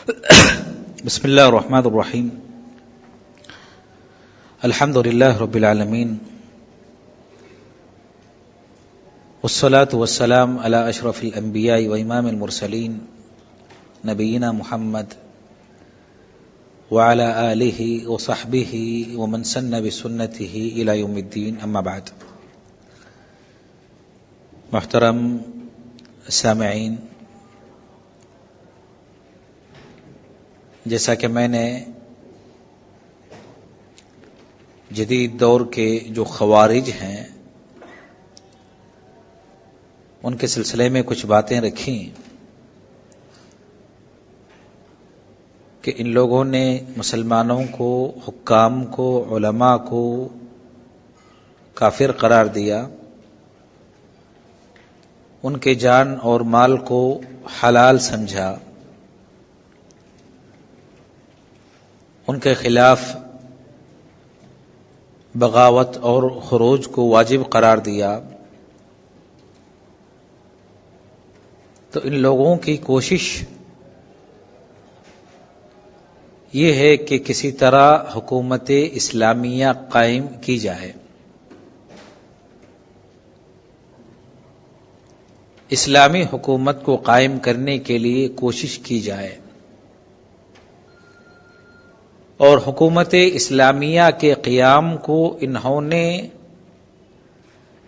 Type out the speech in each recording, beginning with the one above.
بسم اللہ الرحمن الرحیم الحمد للہ رب العالمین والصلاة والسلام علی اشرف الانبیاء و امام المرسلین نبینا محمد وعلى آلہ وصحبہ ومن سن بسنتہ الی یوم الدین، اما بعد۔ محترم سامعین، جیسا کہ میں نے جدید دور کے جو خوارج ہیں ان کے سلسلے میں کچھ باتیں رکھیں کہ ان لوگوں نے مسلمانوں کو، حکام کو، علماء کو کافر قرار دیا، ان کے جان اور مال کو حلال سمجھا، ان کے خلاف بغاوت اور خروج کو واجب قرار دیا۔ تو ان لوگوں کی کوشش یہ ہے کہ کسی طرح حکومت اسلامیہ قائم کی جائے، اسلامی حکومت کو قائم کرنے کے لیے کوشش کی جائے، اور حکومت اسلامیہ کے قیام کو انہوں نے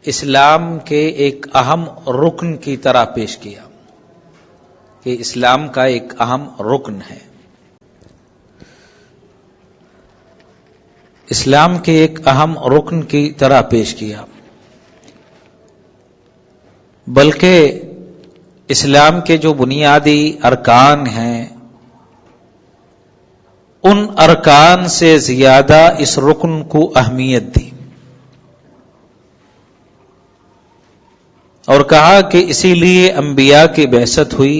اسلام کے ایک اہم رکن کی طرح پیش کیا کہ اسلام کا ایک اہم رکن ہے، اسلام کے ایک اہم رکن کی طرح پیش کیا، بلکہ اسلام کے جو بنیادی ارکان ہیں ان ارکان سے زیادہ اس رکن کو اہمیت دی، اور کہا کہ اسی لیے انبیاء کی بعثت ہوئی،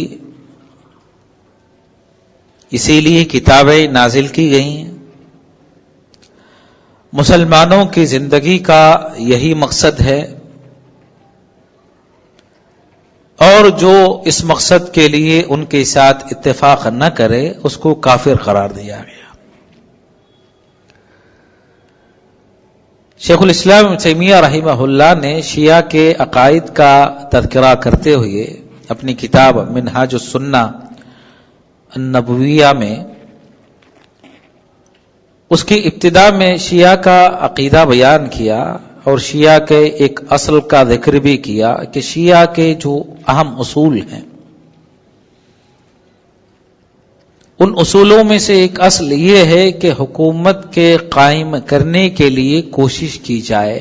اسی لیے کتابیں نازل کی گئیں، مسلمانوں کی زندگی کا یہی مقصد ہے، اور جو اس مقصد کے لیے ان کے ساتھ اتفاق نہ کرے اس کو کافر قرار دیا گیا۔ شیخ الاسلام ابن تیمیہ رحمہ اللہ نے شیعہ کے عقائد کا تذکرہ کرتے ہوئے اپنی کتاب منہاج السنہ النبویہ میں اس کی ابتدا میں شیعہ کا عقیدہ بیان کیا، اور شیعہ کے ایک اصل کا ذکر بھی کیا کہ شیعہ کے جو اہم اصول ہیں ان اصولوں میں سے ایک اصل یہ ہے کہ حکومت کے قائم کرنے کے لیے کوشش کی جائے،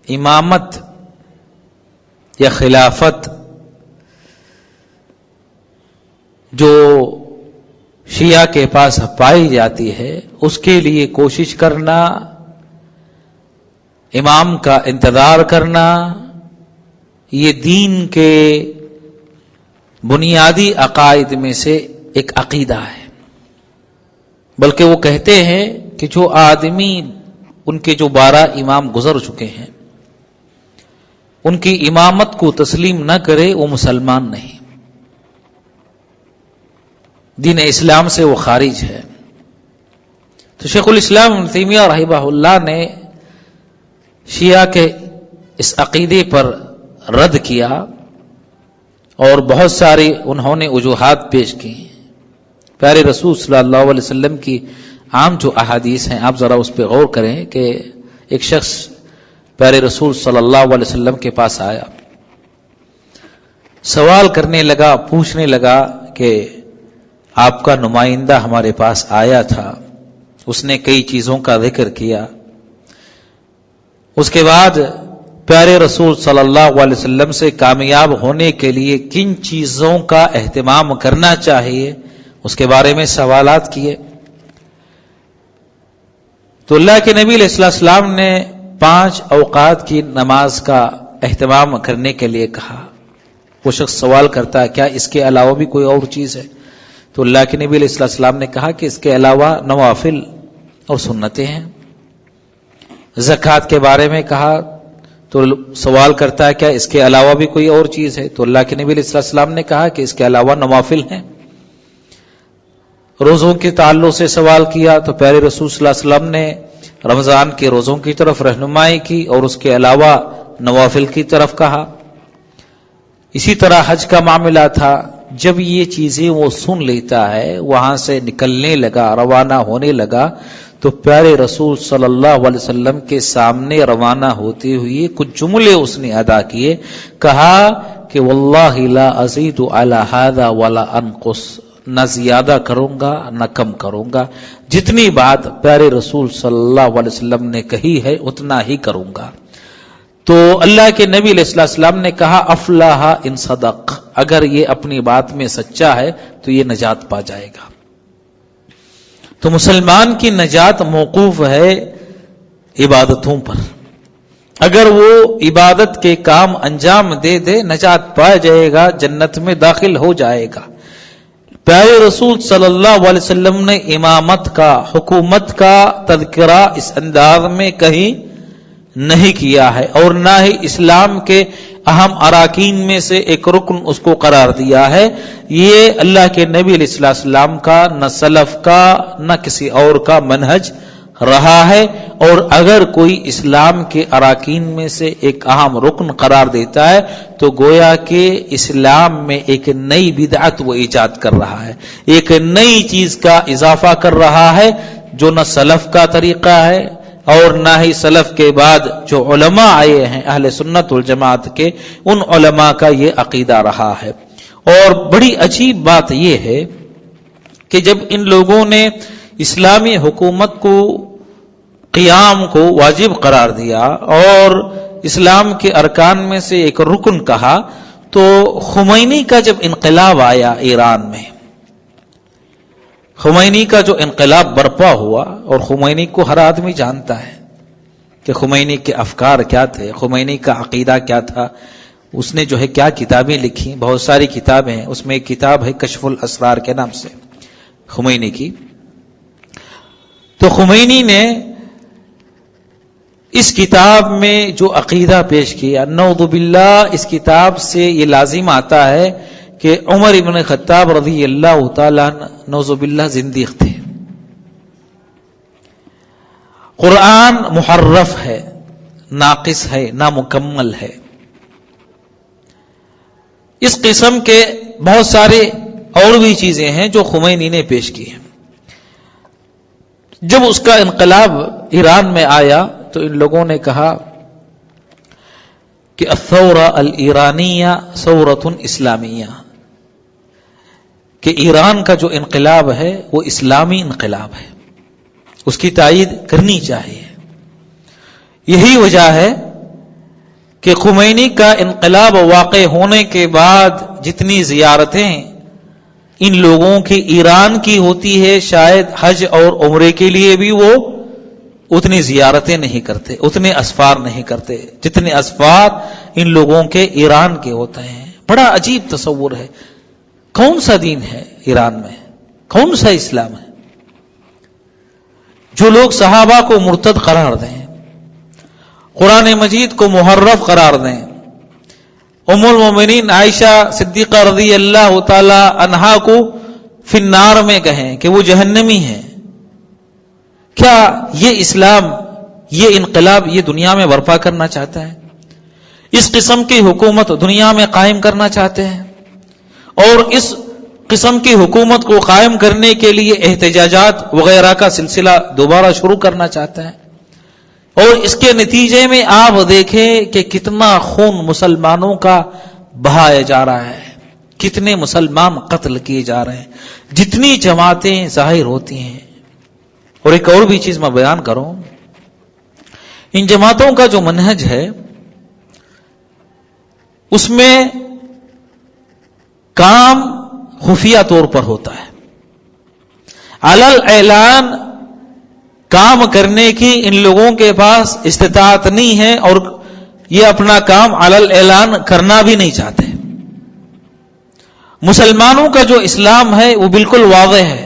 امامت یا خلافت جو شیعہ کے پاس پائی جاتی ہے اس کے لیے کوشش کرنا، امام کا انتظار کرنا، یہ دین کے بنیادی عقائد میں سے ایک عقیدہ ہے۔ بلکہ وہ کہتے ہیں کہ جو آدمی ان کے جو 12 امام گزر چکے ہیں ان کی امامت کو تسلیم نہ کرے وہ مسلمان نہیں، دین اسلام سے وہ خارج ہے۔ تو شیخ الاسلام ابن تیمیہ رحمہ اللہ نے شیعہ کے اس عقیدے پر رد کیا، اور بہت ساری انہوں نے وجوہات پیش کی۔ پیارے رسول صلی اللہ علیہ وسلم کی عام جو احادیث ہیں آپ ذرا اس پہ غور کریں کہ ایک شخص پیارے رسول صلی اللہ علیہ وسلم کے پاس آیا، سوال کرنے لگا، پوچھنے لگا کہ آپ کا نمائندہ ہمارے پاس آیا تھا، اس نے کئی چیزوں کا ذکر کیا، اس کے بعد پیارے رسول صلی اللہ علیہ وسلم سے کامیاب ہونے کے لیے کن چیزوں کا اہتمام کرنا چاہیے اس کے بارے میں سوالات کیے۔ تو اللہ کے نبی علیہ السلام نے 5 اوقات کی نماز کا اہتمام کرنے کے لیے کہا۔ وہ شخص سوال کرتا ہے کیا اس کے علاوہ بھی کوئی اور چیز ہے؟ تو اللہ کے نبی علیہ السلام نے کہا کہ اس کے علاوہ نوافل اور سنتیں ہیں۔ زکوٰۃ کے بارے میں کہا تو سوال کرتا ہے کیا اس کے علاوہ بھی کوئی اور چیز ہے؟ تو اللہ کے نبی علیہ السلام نے کہا کہ اس کے علاوہ نوافل ہیں۔ روزوں کے تعلق سے سوال کیا تو پیارے رسول صلی اللہ علیہ وسلم نے رمضان کے روزوں کی طرف رہنمائی کی اور اس کے علاوہ نوافل کی طرف کہا. اسی طرح حج کا معاملہ تھا. جب یہ چیزیں وہ سن لیتا ہے، وہاں سے نکلنے لگا، روانہ ہونے لگا، تو پیارے رسول صلی اللہ علیہ وسلم کے سامنے روانہ ہوتے ہوئے کچھ جملے اس نے ادا کیے. کہا کہ واللہ لا ازید علی ھذا ولا انقص، نہ زیادہ کروں گا نہ کم کروں گا، جتنی بات پیارے رسول صلی اللہ علیہ وسلم نے کہی ہے اتنا ہی کروں گا. تو اللہ کے نبی علیہ السلام نے کہا افلاح ان صدق، اگر یہ اپنی بات میں سچا ہے تو یہ نجات پا جائے گا. تو مسلمان کی نجات موقوف ہے عبادتوں پر. اگر وہ عبادت کے کام انجام دے دے نجات پا جائے گا، جنت میں داخل ہو جائے گا. پیارے رسول صلی اللہ علیہ وسلم نے امامت کا، حکومت کا تذکرہ اس انداز میں کہیں نہیں کیا ہے، اور نہ ہی اسلام کے اہم اراکین میں سے ایک رکن اس کو قرار دیا ہے. یہ اللہ کے نبی علیہ السلام کا، نہ سلف کا، نہ کسی اور کا منہج رہا ہے. اور اگر کوئی اسلام کے اراکین میں سے ایک اہم رکن قرار دیتا ہے تو گویا کہ اسلام میں ایک نئی بدعت وہ ایجاد کر رہا ہے، ایک نئی چیز کا اضافہ کر رہا ہے جو نہ سلف کا طریقہ ہے اور نہ ہی سلف کے بعد جو علماء آئے ہیں اہل سنت والجماعت کے، ان علماء کا یہ عقیدہ رہا ہے. اور بڑی عجیب بات یہ ہے کہ جب ان لوگوں نے اسلامی حکومت کو، قیام کو واجب قرار دیا اور اسلام کے ارکان میں سے ایک رکن کہا، تو خمینی کا جب انقلاب آیا ایران میں، خمینی کا جو انقلاب برپا ہوا، اور خمینی کو ہر آدمی جانتا ہے کہ خمینی کے افکار کیا تھے، خمینی کا عقیدہ کیا تھا، اس نے جو ہے کیا کتابیں لکھی، بہت ساری کتابیں ہیں. اس میں ایک کتاب ہے کشف الاسرار کے نام سے خمینی کی. تو خمینی نے اس کتاب میں جو عقیدہ پیش کیا، نعوذ باللہ، اس کتاب سے یہ لازم آتا ہے کہ عمر ابن خطاب رضی اللہ تعالیٰ نعوذ باللہ زندیق تھے. قرآن محرف ہے، ناقص ہے، نامکمل ہے. اس قسم کے بہت سارے اور بھی چیزیں ہیں جو خمینی نے پیش کی ہیں. جب اس کا انقلاب ایران میں آیا تو ان لوگوں نے کہا کہ الثورہ الایرانیہ ثورۃ اسلامیہ، کہ ایران کا جو انقلاب ہے وہ اسلامی انقلاب ہے، اس کی تائید کرنی چاہیے. یہی وجہ ہے کہ خمینی کا انقلاب واقع ہونے کے بعد جتنی زیارتیں ان لوگوں کی ایران کی ہوتی ہے، شاید حج اور عمرے کے لیے بھی وہ اتنی زیارتیں نہیں کرتے، اتنے اسفار نہیں کرتے جتنے اسفار ان لوگوں کے ایران کے ہوتے ہیں. بڑا عجیب تصور ہے. کون سا دین ہے ایران میں؟ کون سا اسلام ہے؟ جو لوگ صحابہ کو مرتد قرار دیں، قرآن مجید کو محرف قرار دیں، ام المومنین عائشہ صدیقہ رضی اللہ تعالی عنہا کو فی النار میں کہیں کہ وہ جہنمی ہیں، کیا یہ اسلام، یہ انقلاب یہ دنیا میں برپا کرنا چاہتا ہے؟ اس قسم کی حکومت دنیا میں قائم کرنا چاہتے ہیں، اور اس قسم کی حکومت کو قائم کرنے کے لیے احتجاجات وغیرہ کا سلسلہ دوبارہ شروع کرنا چاہتا ہے. اور اس کے نتیجے میں آپ دیکھیں کہ کتنا خون مسلمانوں کا بہایا جا رہا ہے، کتنے مسلمان قتل کیے جا رہے ہیں، جتنی جماعتیں ظاہر ہوتی ہیں. اور ایک اور بھی چیز میں بیان کروں، ان جماعتوں کا جو منہج ہے اس میں کام خفیہ طور پر ہوتا ہے، علی الاعلان کام کرنے کی ان لوگوں کے پاس استطاعت نہیں ہے، اور یہ اپنا کام علی الاعلان کرنا بھی نہیں چاہتے. مسلمانوں کا جو اسلام ہے وہ بالکل واضح ہے.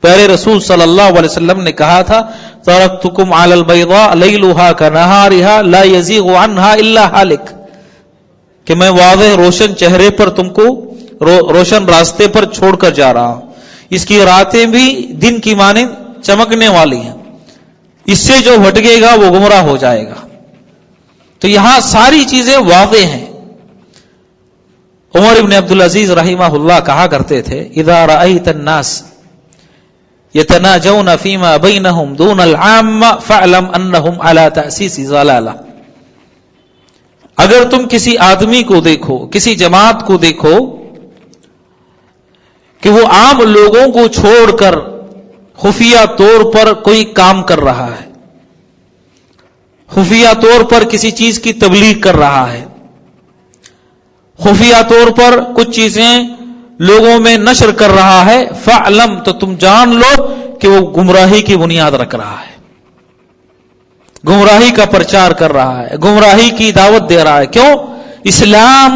پیارے رسول صلی اللہ علیہ وسلم نے کہا تھا ترکتکم علی البیضاء لیلھا کنہارھا لا یزیغ عنھا الا ہالک، کہ میں واضح روشن چہرے پر تم کو روشن راستے پر چھوڑ کر جا رہا ہوں. اس کی راتیں بھی دن کی مانند چمکنے والی ہیں، اس سے جو بھٹکے گا وہ گمراہ ہو جائے گا۔ تو یہاں ساری چیزیں واضح ہیں۔ عمر ابن عبدالعزیز رحمہ اللہ کہا کرتے تھے، اذا رأیت الناس یتناجون فیما بینہم دون العام فاعلم انہم علی تأسیس ضلالہ۔ اگر تم کسی آدمی کو دیکھو، کسی جماعت کو دیکھو کہ وہ عام لوگوں کو چھوڑ کر خفیہ طور پر کوئی کام کر رہا ہے، خفیہ طور پر کسی چیز کی تبلیغ کر رہا ہے، خفیہ طور پر کچھ چیزیں لوگوں میں نشر کر رہا ہے، فعلم تو تم جان لو کہ وہ گمراہی کی بنیاد رکھ رہا ہے، گمراہی کا پرچار کر رہا ہے، گمراہی کی دعوت دے رہا ہے۔ کیوں؟ اسلام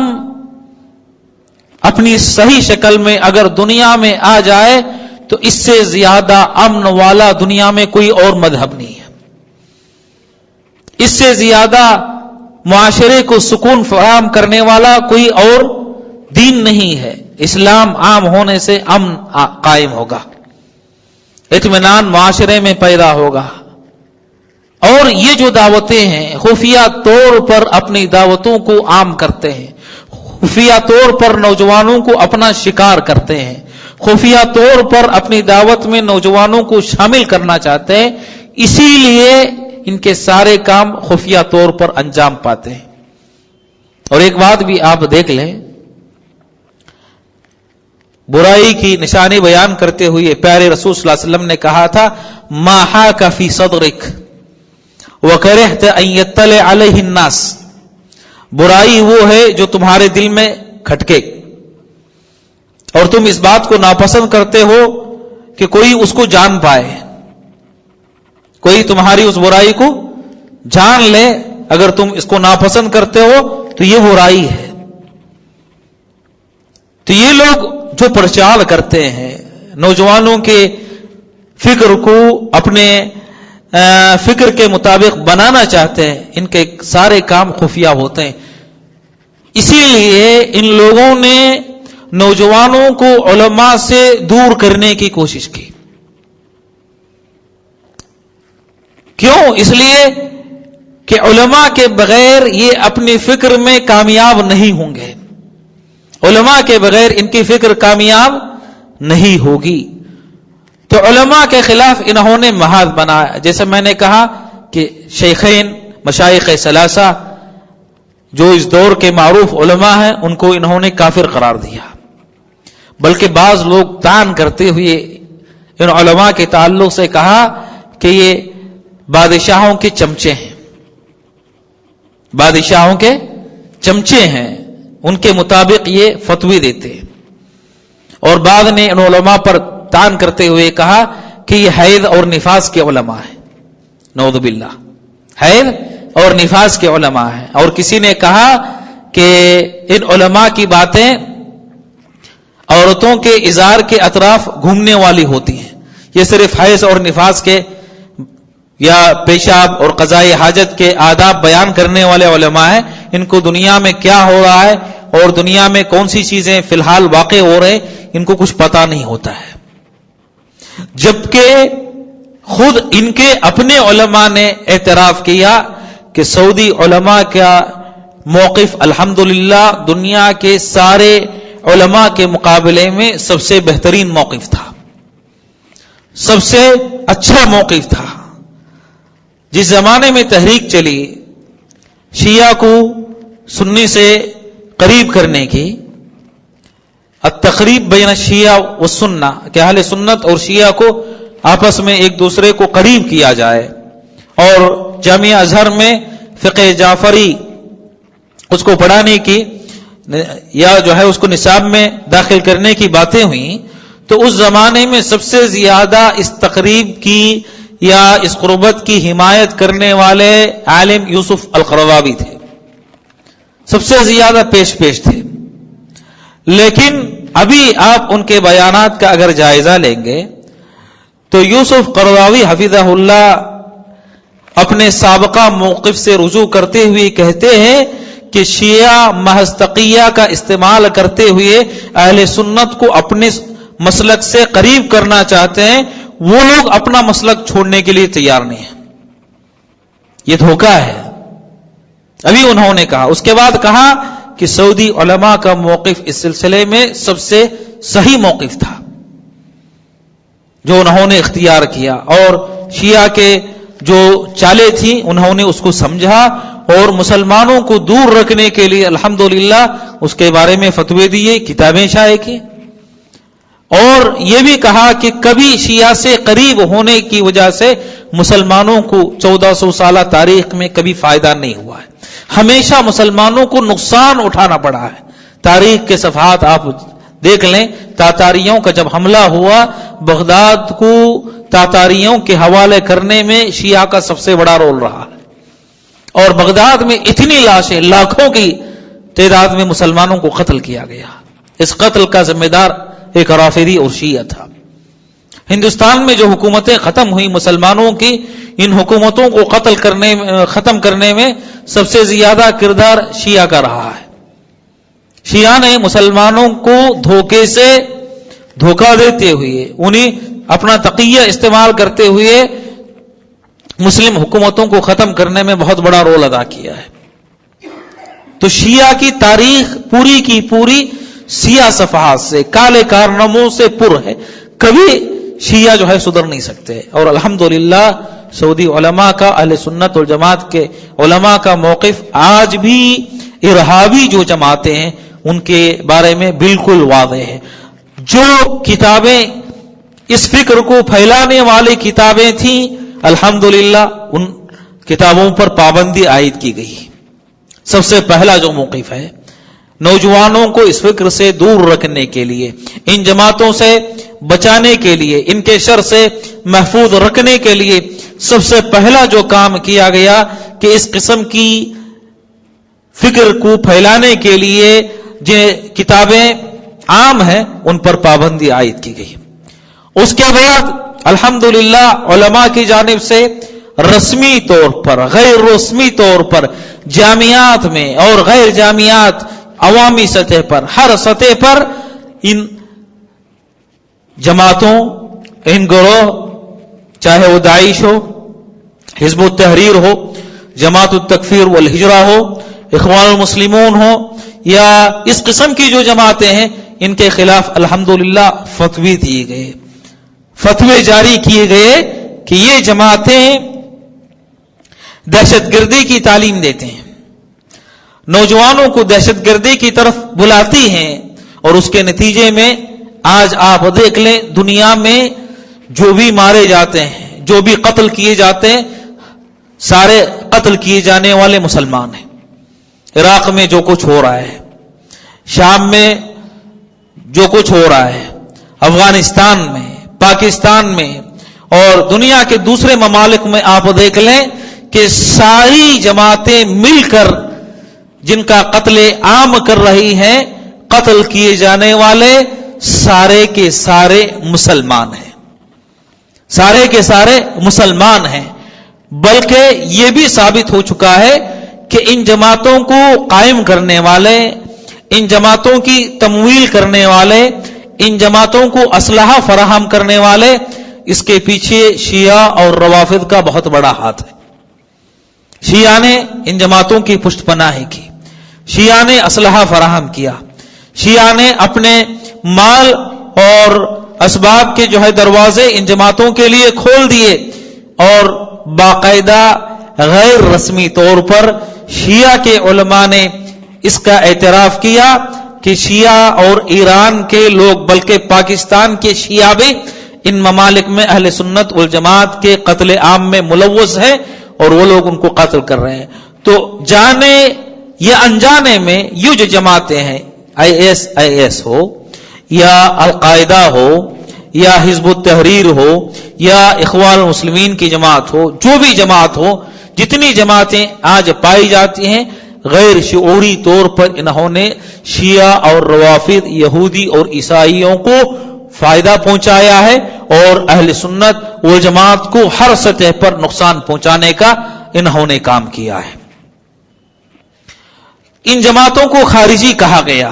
اپنی صحیح شکل میں اگر دنیا میں آ جائے تو اس سے زیادہ امن والا دنیا میں کوئی اور مذہب نہیں ہے، اس سے زیادہ معاشرے کو سکون فراہم کرنے والا کوئی اور دین نہیں ہے۔ اسلام عام ہونے سے امن قائم ہوگا، اطمینان معاشرے میں پیدا ہوگا، اور یہ جو دعوتیں ہیں خفیہ طور پر اپنی دعوتوں کو عام کرتے ہیں، خفیہ طور پر نوجوانوں کو اپنا شکار کرتے ہیں، خفیہ طور پر اپنی دعوت میں نوجوانوں کو شامل کرنا چاہتے ہیں، اسی لیے ان کے سارے کام خفیہ طور پر انجام پاتے ہیں۔ اور ایک بات بھی آپ دیکھ لیں، برائی کی نشانی بیان کرتے ہوئے پیارے رسول صلی اللہ علیہ وسلم نے کہا تھا، ما حاک فی صدرک وکرہت ان یطلع علیہ الناس۔ برائی وہ ہے جو تمہارے دل میں کھٹکے اور تم اس بات کو ناپسند کرتے ہو کہ کوئی اس کو جان پائے، کوئی تمہاری اس برائی کو جان لے۔ اگر تم اس کو ناپسند کرتے ہو تو یہ برائی ہے۔ تو یہ لوگ جو پرچار کرتے ہیں، نوجوانوں کے فکر کو اپنے فکر کے مطابق بنانا چاہتے ہیں، ان کے سارے کام خفیہ ہوتے ہیں۔ اسی لیے ان لوگوں نے نوجوانوں کو علماء سے دور کرنے کی کوشش کی۔ کیوں؟ اس لیے کہ علماء کے بغیر یہ اپنی فکر میں کامیاب نہیں ہوں گے، علماء کے بغیر ان کی فکر کامیاب نہیں ہوگی۔ تو علماء کے خلاف انہوں نے محاذ بنایا، جیسے میں نے کہا کہ شیخین مشائخ ثلاثہ جو اس دور کے معروف علماء ہیں ان کو انہوں نے کافر قرار دیا، بلکہ بعض لوگ طعن کرتے ہوئے ان علماء کے تعلق سے کہا کہ یہ بادشاہوں کے چمچے ہیں، بادشاہوں کے چمچے ہیں، ان کے مطابق یہ فتوی دیتے ہیں۔ اور بعد نے ان علماء پر طعن کرتے ہوئے کہا کہ یہ حیض اور نفاس کے علماء ہیں، نعوذ باللہ، حیض اور نفاس کے علماء ہیں۔ اور کسی نے کہا کہ ان علماء کی باتیں عورتوں کے ازار کے اطراف گھومنے والی ہوتی ہیں، یہ صرف حیض اور نفاس کے یا پیشاب اور قضاء حاجت کے آداب بیان کرنے والے علماء ہیں، ان کو دنیا میں کیا ہو رہا ہے اور دنیا میں کون سی چیزیں فی الحال واقع ہو رہے ان کو کچھ پتا نہیں ہوتا ہے۔ جبکہ خود ان کے اپنے علماء نے اعتراف کیا کہ سعودی علماء کا موقف الحمدللہ دنیا کے سارے علماء کے مقابلے میں سب سے بہترین موقف تھا، سب سے اچھا موقف تھا۔ جس زمانے میں تحریک چلی شیعہ کو سنی سے قریب کرنے کی، التقریب بین الشیعہ والسنہ، کہ اہل سنت اور شیعہ کو آپس میں ایک دوسرے کو قریب کیا جائے، اور جامعہ ازہر میں فقہ جعفری اس کو پڑھانے کی یا جو ہے اس کو نصاب میں داخل کرنے کی باتیں ہوئیں، تو اس زمانے میں سب سے زیادہ اس تقریب کی یا اس قربت کی حمایت کرنے والے عالم یوسف القرضاوی تھے، سب سے زیادہ پیش تھے۔ لیکن ابھی آپ ان کے بیانات کا اگر جائزہ لیں گے تو یوسف قرضاوی حفظہ اللہ اپنے سابقہ موقف سے رجوع کرتے ہوئے کہتے ہیں کہ شیعہ محض تقیہ کا استعمال کرتے ہوئے اہل سنت کو اپنے مسلک سے قریب کرنا چاہتے ہیں وہ لوگ اپنا مسلک چھوڑنے کے لیے تیار نہیں ہیں. یہ دھوکہ ہے. ابھی انہوں نے کہا, اس کے بعد کہا کہ سعودی علماء کا موقف اس سلسلے میں سب سے صحیح موقف تھا جو انہوں نے اختیار کیا, اور شیعہ کے جو چالیں تھیں انہوں نے اس کو سمجھا اور مسلمانوں کو دور رکھنے کے لیے الحمدللہ اس کے بارے میں فتوے دیے, کتابیں شائع کی, اور یہ بھی کہا کہ کبھی شیعہ سے قریب ہونے کی وجہ سے مسلمانوں کو 1400 سالہ تاریخ میں کبھی فائدہ نہیں ہوا ہے, ہمیشہ مسلمانوں کو نقصان اٹھانا پڑا ہے. تاریخ کے صفحات آپ دیکھ لیں, تاتاریوں کا جب حملہ ہوا بغداد کو تاتاریوں کے حوالے کرنے میں شیعہ کا سب سے بڑا رول رہا ہے, اور بغداد میں اتنی لاشیں لاکھوں کی تعداد میں مسلمانوں کو قتل کیا گیا. اس قتل کا ذمہ دار ایک رافضی اور شیعہ تھا. ہندوستان میں جو حکومتیں ختم ہوئی مسلمانوں کی, ان حکومتوں کو ختم کرنے میں سب سے زیادہ کردار شیعہ کا رہا ہے. شیعہ نے مسلمانوں کو دھوکے سے دھوکہ دیتے ہوئے, انہیں اپنا تقیہ استعمال کرتے ہوئے مسلم حکومتوں کو ختم کرنے میں بہت بڑا رول ادا کیا ہے. تو شیعہ کی تاریخ پوری کی پوری سیاہ صفحات سے, کالے کارناموں سے پر ہے. کبھی شیعہ جو ہے سدھر نہیں سکتے, اور الحمدللہ سعودی علماء کا, اہل سنت والجماعت کے علماء کا موقف آج بھی ارہابی جو جماعتیں ہیں ان کے بارے میں بالکل واضح ہے. جو کتابیں اس فکر کو پھیلانے والی کتابیں تھیں الحمدللہ ان کتابوں پر پابندی عائد کی گئی. سب سے پہلا جو موقف ہے نوجوانوں کو اس فکر سے دور رکھنے کے لیے, ان جماعتوں سے بچانے کے لیے, ان کے شر سے محفوظ رکھنے کے لیے سب سے پہلا جو کام کیا گیا کہ اس قسم کی فکر کو پھیلانے کے لیے جو کتابیں عام ہیں ان پر پابندی عائد کی گئی. اس کے بعد الحمدللہ علماء کی جانب سے رسمی طور پر, غیر رسمی طور پر جامعات میں اور غیر جامعات عوامی سطح پر, ہر سطح پر ان جماعتوں, ان گروہ, چاہے وہ داعش ہو, حزب التحریر ہو, جماعت التکفیر والہجرہ ہو, اخوان المسلمون ہو, یا اس قسم کی جو جماعتیں ہیں ان کے خلاف الحمدللہ فتوی دیے گئے, فتوے جاری کیے گئے کہ یہ جماعتیں دہشت گردی کی تعلیم دیتے ہیں, نوجوانوں کو دہشت گردی کی طرف بلاتی ہیں, اور اس کے نتیجے میں آج آپ دیکھ لیں دنیا میں جو بھی مارے جاتے ہیں, جو بھی قتل کیے جاتے ہیں, سارے قتل کیے جانے والے مسلمان ہیں. عراق میں جو کچھ ہو رہا ہے, شام میں جو کچھ ہو رہا ہے, افغانستان میں, پاکستان میں اور دنیا کے دوسرے ممالک میں آپ دیکھ لیں کہ ساری جماعتیں مل کر جن کا قتل عام کر رہی ہیں, قتل کیے جانے والے سارے کے سارے مسلمان ہیں, سارے کے سارے مسلمان ہیں. بلکہ یہ بھی ثابت ہو چکا ہے کہ ان جماعتوں کو قائم کرنے والے, ان جماعتوں کی تمویل کرنے والے, ان جماعتوں کو اسلحہ فراہم کرنے والے, اس کے پیچھے شیعہ اور روافض کا بہت بڑا ہاتھ ہے. شیعہ نے ان جماعتوں کی پشت پناہی کی, شیعہ نے اسلحہ فراہم کیا, شیعہ نے اپنے مال اور اسباب کے جو ہے دروازے ان جماعتوں کے لیے کھول دیے, اور باقاعدہ غیر رسمی طور پر شیعہ کے علماء نے اس کا اعتراف کیا کہ شیعہ اور ایران کے لوگ, بلکہ پاکستان کے شیعہ بھی ان ممالک میں اہل سنت والجماعت کے قتل عام میں ملوث ہیں, اور وہ لوگ ان کو قتل کر رہے ہیں. تو جانے یا انجانے میں یہ جو جماعتیں ہیں, IS ہو یا القاعدہ ہو یا حزب التحریر ہو یا اخوان المسلمین کی جماعت ہو, جو بھی جماعت ہو, جتنی جماعتیں آج پائی جاتی ہیں غیر شعوری طور پر انہوں نے شیعہ اور روافض, یہودی اور عیسائیوں کو فائدہ پہنچایا ہے, اور اہل سنت والجماعت کو ہر سطح پر نقصان پہنچانے کا انہوں نے کام کیا ہے. ان جماعتوں کو خارجی کہا گیا.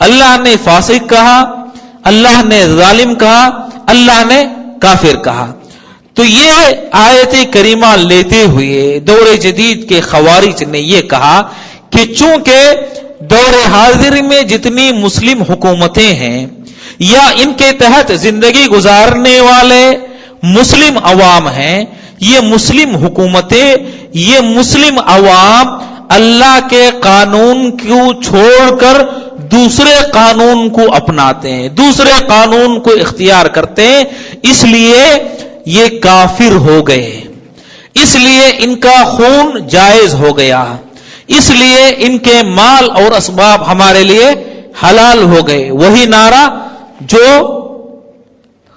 اللہ نے فاسق کہا، اللہ نے ظالم کہا، اللہ نے کافر کہا۔ تو یہ آیت کریمہ لیتے ہوئے دور جدید کے خوارج نے یہ کہا کہ چونکہ دور حاضر میں جتنی مسلم حکومتیں ہیں یا ان کے تحت زندگی گزارنے والے مسلم عوام ہیں، یہ مسلم حکومتیں، یہ مسلم عوام اللہ کے قانون کو چھوڑ کر دوسرے قانون کو اپناتے ہیں، دوسرے قانون کو اختیار کرتے ہیں، اس لیے یہ کافر ہو گئے، اس لیے ان کا خون جائز ہو گیا، اس لیے ان کے مال اور اسباب ہمارے لیے حلال ہو گئے۔ وہی نعرہ جو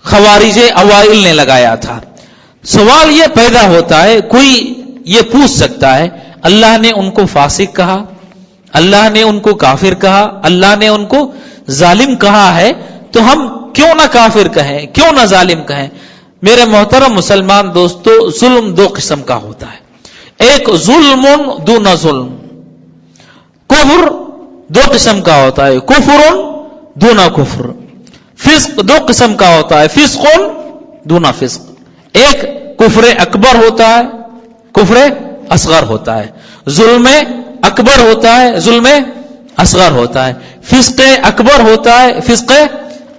خوارج اوائل نے لگایا تھا۔ سوال یہ پیدا ہوتا ہے، کوئی یہ پوچھ سکتا ہے اللہ نے ان کو فاسق کہا، اللہ نے ان کو کافر کہا، اللہ نے ان کو ظالم کہا ہے، تو ہم کیوں نہ کافر کہیں، کیوں نہ ظالم کہیں؟ میرے محترم مسلمان دوستو، ظلم دو قسم کا ہوتا ہے، ایک ظلم دون ظلم، کفر دو قسم کا ہوتا ہے، کفر دون کفر، فسق دو قسم کا ہوتا ہے، فسق دون فسق، ایک کفر اکبر ہوتا ہے، کفر اصغر ہوتا ہے، ظلم اکبر ہوتا ہے، ظلم اصغر ہوتا ہے، فسق اکبر ہوتا ہے، فسق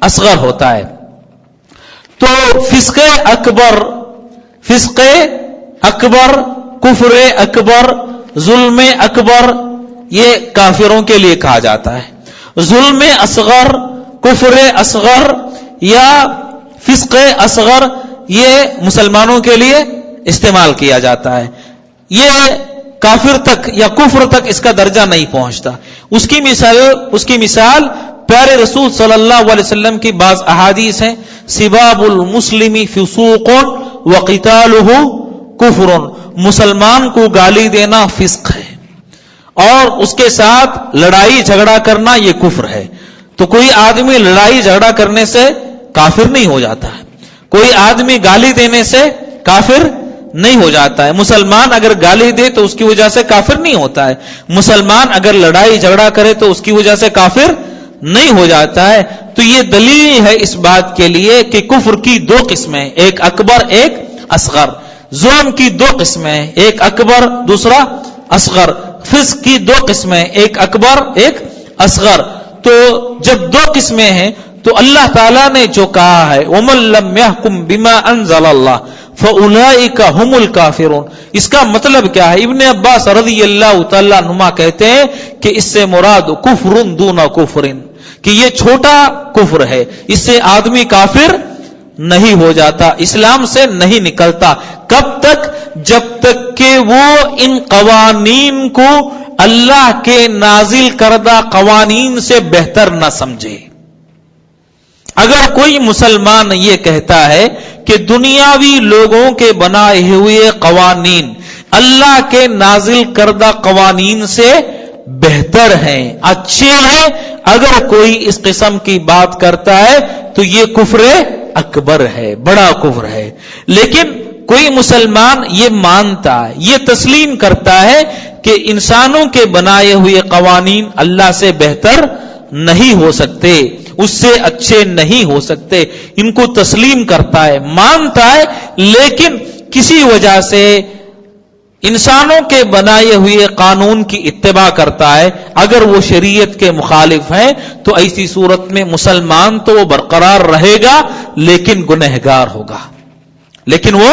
اصغر ہوتا ہے۔ تو فسق اکبر، کفر اکبر، ظلم اکبر یہ کافروں کے لیے کہا جاتا ہے، ظلم اصغر، کفر اصغر یا فسق اصغر یہ مسلمانوں کے لیے استعمال کیا جاتا ہے، یہ کافر تک یا کفر تک اس کا درجہ نہیں پہنچتا۔ اس کی مثال پیارے رسول صلی اللہ علیہ وسلم کی بعض احادیث ہیں، سباب المسلم فسوق وقتالہ کفر، مسلمان کو گالی دینا فسق ہے اور اس کے ساتھ لڑائی جھگڑا کرنا یہ کفر ہے۔ تو کوئی آدمی لڑائی جھگڑا کرنے سے کافر نہیں ہو جاتا ہے، کوئی آدمی گالی دینے سے کافر نہیں ہو جاتا ہے، مسلمان اگر گالی دے تو اس کی وجہ سے کافر نہیں ہوتا ہے، مسلمان اگر لڑائی جھگڑا کرے تو اس کی وجہ سے کافر نہیں ہو جاتا ہے۔ تو یہ دلیل ہے اس بات کے لیے کہ کفر کی دو قسمیں، ایک اکبر ایک اصغر، ظلم کی دو قسمیں، ایک اکبر دوسرا اصغر، فسق کی دو قسمیں، ایک اکبر ایک اصغر۔ تو جب دو قسمیں ہیں تو اللہ تعالیٰ نے جو کہا ہے وَمَن لَّمْ يَحْكُمْ بِمَا أَنزَلَ اللَّهُ فَأُولَٰئِكَ هُمُ الْكَافِرُونَ، اس کا مطلب کیا ہے؟ ابن عباس رضی اللہ تعالیٰ عنہما کہتے ہیں کہ اس سے مراد کفر دون کفر، کہ یہ چھوٹا کفر ہے، اس سے آدمی کافر نہیں ہو جاتا، اسلام سے نہیں نکلتا۔ کب تک؟ جب تک کہ وہ ان قوانین کو اللہ کے نازل کردہ قوانین سے بہتر نہ سمجھے۔ اگر کوئی مسلمان یہ کہتا ہے کہ دنیاوی لوگوں کے بنائے ہوئے قوانین اللہ کے نازل کردہ قوانین سے بہتر ہیں، اچھے ہیں، اگر کوئی اس قسم کی بات کرتا ہے تو یہ کفر اکبر ہے، بڑا کفر ہے۔ لیکن کوئی مسلمان یہ مانتا ہے، یہ تسلیم کرتا ہے کہ انسانوں کے بنائے ہوئے قوانین اللہ سے بہتر نہیں ہو سکتے، اس سے اچھے نہیں ہو سکتے، ان کو تسلیم کرتا ہے، مانتا ہے، لیکن کسی وجہ سے انسانوں کے بنائے ہوئے قانون کی اتباع کرتا ہے، اگر وہ شریعت کے مخالف ہیں تو ایسی صورت میں مسلمان تو وہ برقرار رہے گا لیکن گنہگار ہوگا، لیکن وہ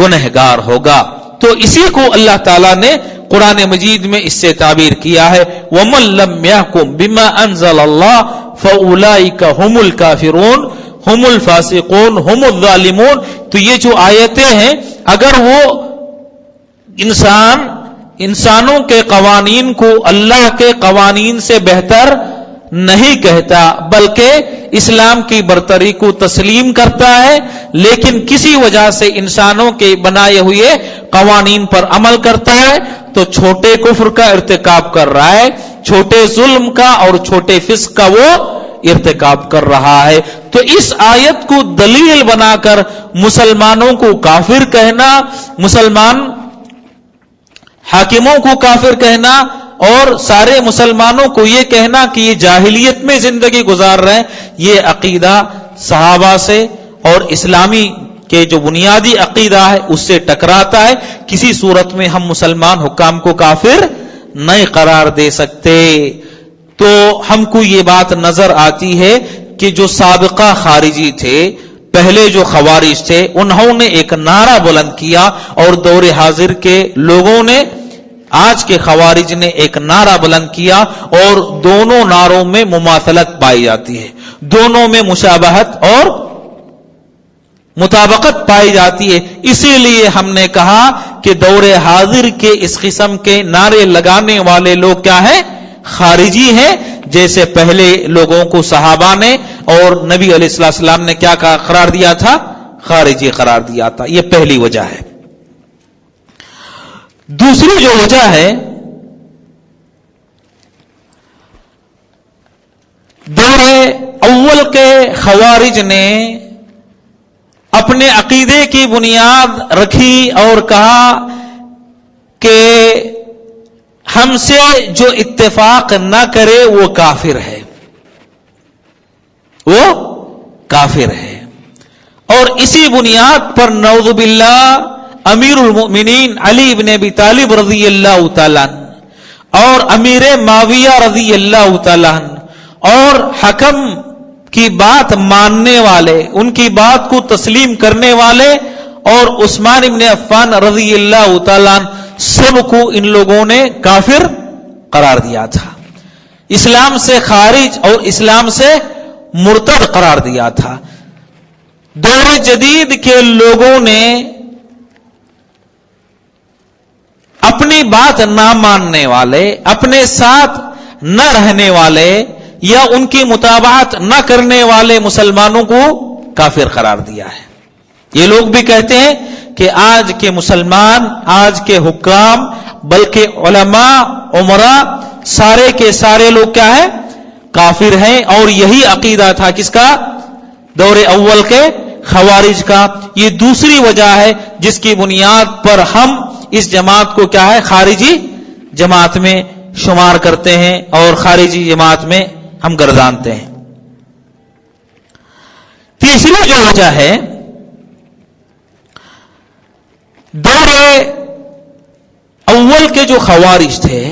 گنہگار ہوگا۔ تو اسی کو اللہ تعالیٰ نے قرآن مجید میں اس سے تعبیر کیا ہے وَمَن لَّمْ يَحْكُمْ بِمَا أَنزَلَ اللَّهُ فَأُولَٰئِكَ هُمُ الْكَافِرُونَ هُمُ الْفَاسِقُونَ هُمُ الظَّالِمُونَ۔ تو یہ جو آیتیں ہیں، اگر وہ انسانوں کے قوانین کو اللہ کے قوانین سے بہتر نہیں کہتا بلکہ اسلام کی برتری کو تسلیم کرتا ہے، لیکن کسی وجہ سے انسانوں کے بنائے ہوئے قوانین پر عمل کرتا ہے تو چھوٹے کفر کا ارتکاب کر رہا ہے، چھوٹے ظلم کا اور چھوٹے فسق کا وہ ارتکاب کر رہا ہے۔ تو اس آیت کو دلیل بنا کر مسلمانوں کو کافر کہنا، مسلمان حاکموں کو کافر کہنا، اور سارے مسلمانوں کو یہ کہنا کہ یہ جاہلیت میں زندگی گزار رہے ہیں، یہ عقیدہ صحابہ سے اور اسلامی کہ جو بنیادی عقیدہ ہے اس سے ٹکراتا ہے. کسی صورت میں ہم مسلمان حکام کو کافر نہیں قرار دے سکتے. تو ہم کو یہ بات نظر آتی ہے کہ جو سابقہ خارجی تھے، پہلے جو خوارج تھے، انہوں نے ایک نعرہ بلند کیا، اور دور حاضر کے لوگوں نے، آج کے خوارج نے ایک نعرہ بلند کیا، اور دونوں نعروں میں مماثلت پائی جاتی ہے، دونوں میں مشابہت اور مطابقت پائی جاتی ہے. اسی لیے ہم نے کہا کہ دور حاضر کے اس قسم کے نعرے لگانے والے لوگ کیا ہیں؟ خارجی ہیں. جیسے پہلے لوگوں کو صحابہ نے اور نبی علیہ السلام نے کیا قرار دیا تھا؟ خارجی قرار دیا تھا. یہ پہلی وجہ ہے. دوسری جو وجہ ہے، دور اول کے خوارج نے اپنے عقیدے کی بنیاد رکھی اور کہا کہ ہم سے جو اتفاق نہ کرے وہ کافر ہے، وہ کافر ہے. اور اسی بنیاد پر نعوذ باللہ امیر المؤمنین علی بن ابی طالب رضی اللہ تعالیٰ عنہ اور امیر معاویہ رضی اللہ تعالیٰ عنہ اور حکم کی بات ماننے والے، ان کی بات کو تسلیم کرنے والے، اور عثمان بن عفان رضی اللہ تعالیٰ عنہ، سب کو ان لوگوں نے کافر قرار دیا تھا، اسلام سے خارج اور اسلام سے مرتد قرار دیا تھا. دور جدید کے لوگوں نے اپنی بات نہ ماننے والے، اپنے ساتھ نہ رہنے والے یا ان کی مطابقت نہ کرنے والے مسلمانوں کو کافر قرار دیا ہے. یہ لوگ بھی کہتے ہیں کہ آج کے مسلمان، آج کے حکام، بلکہ علماء، عمراء، سارے کے سارے لوگ کیا ہیں؟ کافر ہیں. اور یہی عقیدہ تھا کس کا؟ دور اول کے خوارج کا. یہ دوسری وجہ ہے جس کی بنیاد پر ہم اس جماعت کو کیا ہے؟ خارجی جماعت میں شمار کرتے ہیں اور خارجی جماعت میں ہم گردانتے ہیں. تیسری جو وجہ ہے، دور اول کے جو خوارج تھے،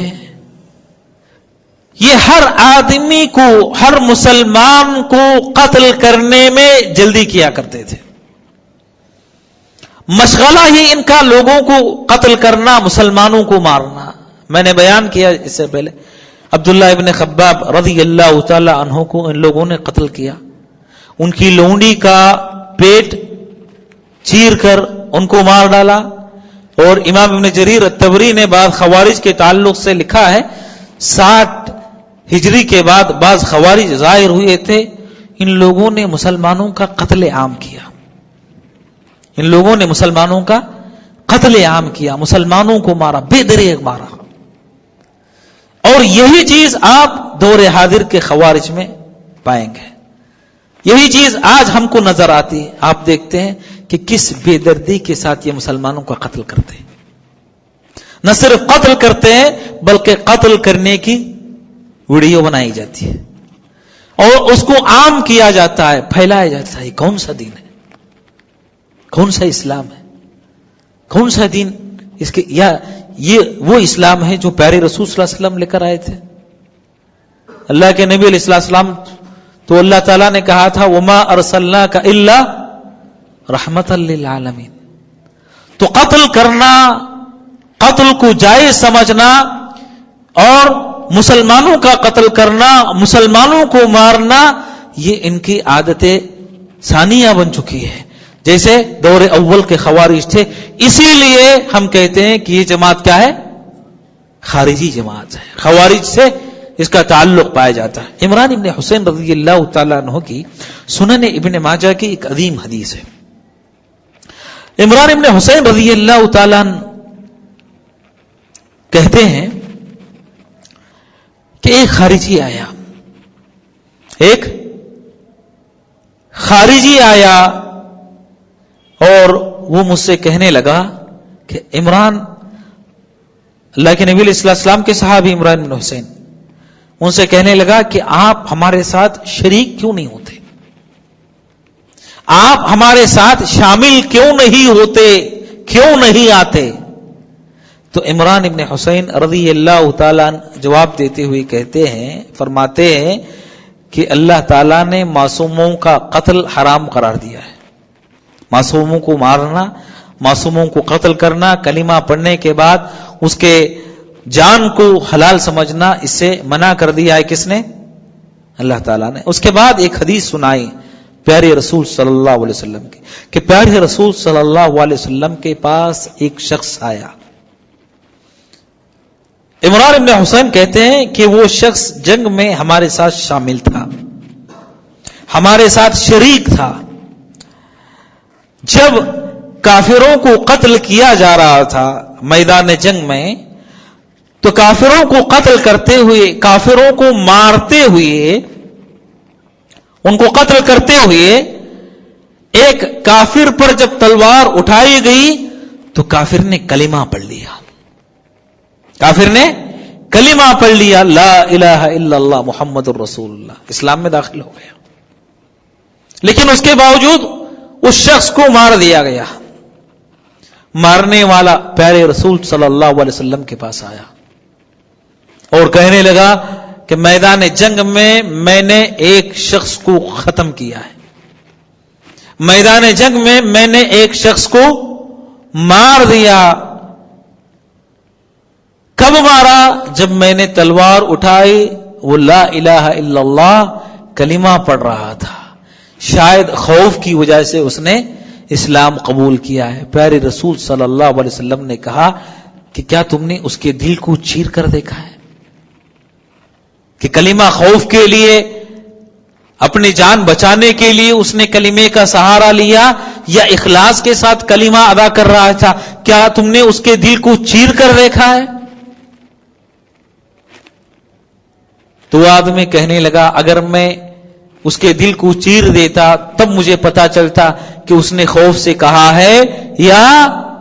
یہ ہر آدمی کو، ہر مسلمان کو قتل کرنے میں جلدی کیا کرتے تھے. مشغلہ ہی ان کا لوگوں کو قتل کرنا، مسلمانوں کو مارنا. میں نے بیان کیا اس سے پہلے، عبداللہ ابن خباب رضی اللہ تعالی عنہ کو ان لوگوں نے قتل کیا. ان کی لونڈی کا پیٹ چیر کر ان کو مار ڈالا. اور امام ابن جریر الطبری نے بعض خوارج کے تعلق سے لکھا ہے 60 ہجری کے بعد بعض خوارج ظاہر ہوئے تھے. ان لوگوں نے مسلمانوں کا قتل عام کیا، ان لوگوں نے مسلمانوں کا قتل عام کیا، مسلمانوں کو مارا، بے دریغ مارا. اور یہی چیز آپ دور حاضر کے خوارج میں پائیں گے. یہی چیز آج ہم کو نظر آتی ہے. آپ دیکھتے ہیں کہ کس بے دردی کے ساتھ یہ مسلمانوں کا قتل کرتے ہیں. نہ صرف قتل کرتے ہیں بلکہ قتل کرنے کی ویڈیو بنائی جاتی ہے اور اس کو عام کیا جاتا ہے، پھیلایا جاتا ہے. یہ کون سا دین ہے؟ کون سا اسلام ہے؟ کون سا دین اس کے؟ یا یہ وہ اسلام ہے جو پیارے رسول صلی اللہ علیہ وسلم لے کر آئے تھے؟ اللہ کے نبی علیہ السلام تو اللہ تعالیٰ نے کہا تھا وَمَا أَرْسَلْنَاكَ إِلَّا رَحْمَةً لِّلْعَالَمِينَ. تو قتل کرنا، قتل کو جائز سمجھنا اور مسلمانوں کا قتل کرنا، مسلمانوں کو مارنا، یہ ان کی عادت ثانیہ بن چکی ہے، جیسے دور اول کے خوارج تھے. اسی لیے ہم کہتے ہیں کہ یہ جماعت کیا ہے؟ خارجی جماعت ہے. خوارج سے اس کا تعلق پایا جاتا ہے. عمران ابن حسین رضی اللہ تعالیٰ عنہ کی سنن ابن ماجہ کی ایک عظیم حدیث ہے. عمران ابن حسین رضی اللہ تعالیٰ عنہ کہتے ہیں کہ ایک خارجی آیا، ایک خارجی آیا اور وہ مجھ سے کہنے لگا کہ عمران، اللہ کے نبی علیہ السلام کے صحابی عمران بن حسین ان سے کہنے لگا کہ آپ ہمارے ساتھ شریک کیوں نہیں ہوتے، آپ ہمارے ساتھ شامل کیوں نہیں ہوتے، کیوں نہیں آتے؟ تو عمران ابن حسین رضی اللہ تعالیٰ عنہ جواب دیتے ہوئے کہتے ہیں، فرماتے ہیں کہ اللہ تعالیٰ نے معصوموں کا قتل حرام قرار دیا ہے، معصوموں کو مارنا، معصوموں کو قتل کرنا، کلمہ پڑھنے کے بعد اس کے جان کو حلال سمجھنا، اس سے منع کر دیا ہے کس نے؟ اللہ تعالیٰ نے۔ اس کے بعد ایک حدیث سنائی پیارے رسول صلی اللہ علیہ وسلم کی کہ پیارے رسول صلی اللہ علیہ وسلم کے پاس ایک شخص آیا۔ عمران ابن حسین کہتے ہیں کہ وہ شخص جنگ میں ہمارے ساتھ شامل تھا، ہمارے ساتھ شریک تھا۔ جب کافروں کو قتل کیا جا رہا تھا میدان جنگ میں، تو کافروں کو قتل کرتے ہوئے، کافروں کو مارتے ہوئے، ان کو قتل کرتے ہوئے ایک کافر پر جب تلوار اٹھائی گئی تو کافر نے کلمہ پڑھ لیا، کافر نے کلمہ پڑھ لیا، لا الہ الا اللہ محمد الرسول اللہ، اسلام میں داخل ہو گیا۔ لیکن اس کے باوجود اس شخص کو مار دیا گیا۔ مارنے والا پیارے رسول صلی اللہ علیہ وسلم کے پاس آیا اور کہنے لگا کہ میدان جنگ میں نے ایک شخص کو ختم کیا ہے، میدان جنگ میں نے ایک شخص کو مار دیا۔ کب مارا؟ جب میں نے تلوار اٹھائی، وہ لا الہ الا اللہ کلمہ پڑھ رہا تھا، شاید خوف کی وجہ سے اس نے اسلام قبول کیا ہے۔ پیارے رسول صلی اللہ علیہ وسلم نے کہا کہ کیا تم نے اس کے دل کو چیر کر دیکھا ہے کہ کلمہ خوف کے لیے، اپنی جان بچانے کے لیے اس نے کلمے کا سہارا لیا یا اخلاص کے ساتھ کلمہ ادا کر رہا تھا؟ کیا تم نے اس کے دل کو چیر کر دیکھا ہے؟ تو آدمی کہنے لگا اگر میں اس کے دل کو چیر دیتا تب مجھے پتا چلتا کہ اس نے خوف سے کہا ہے یا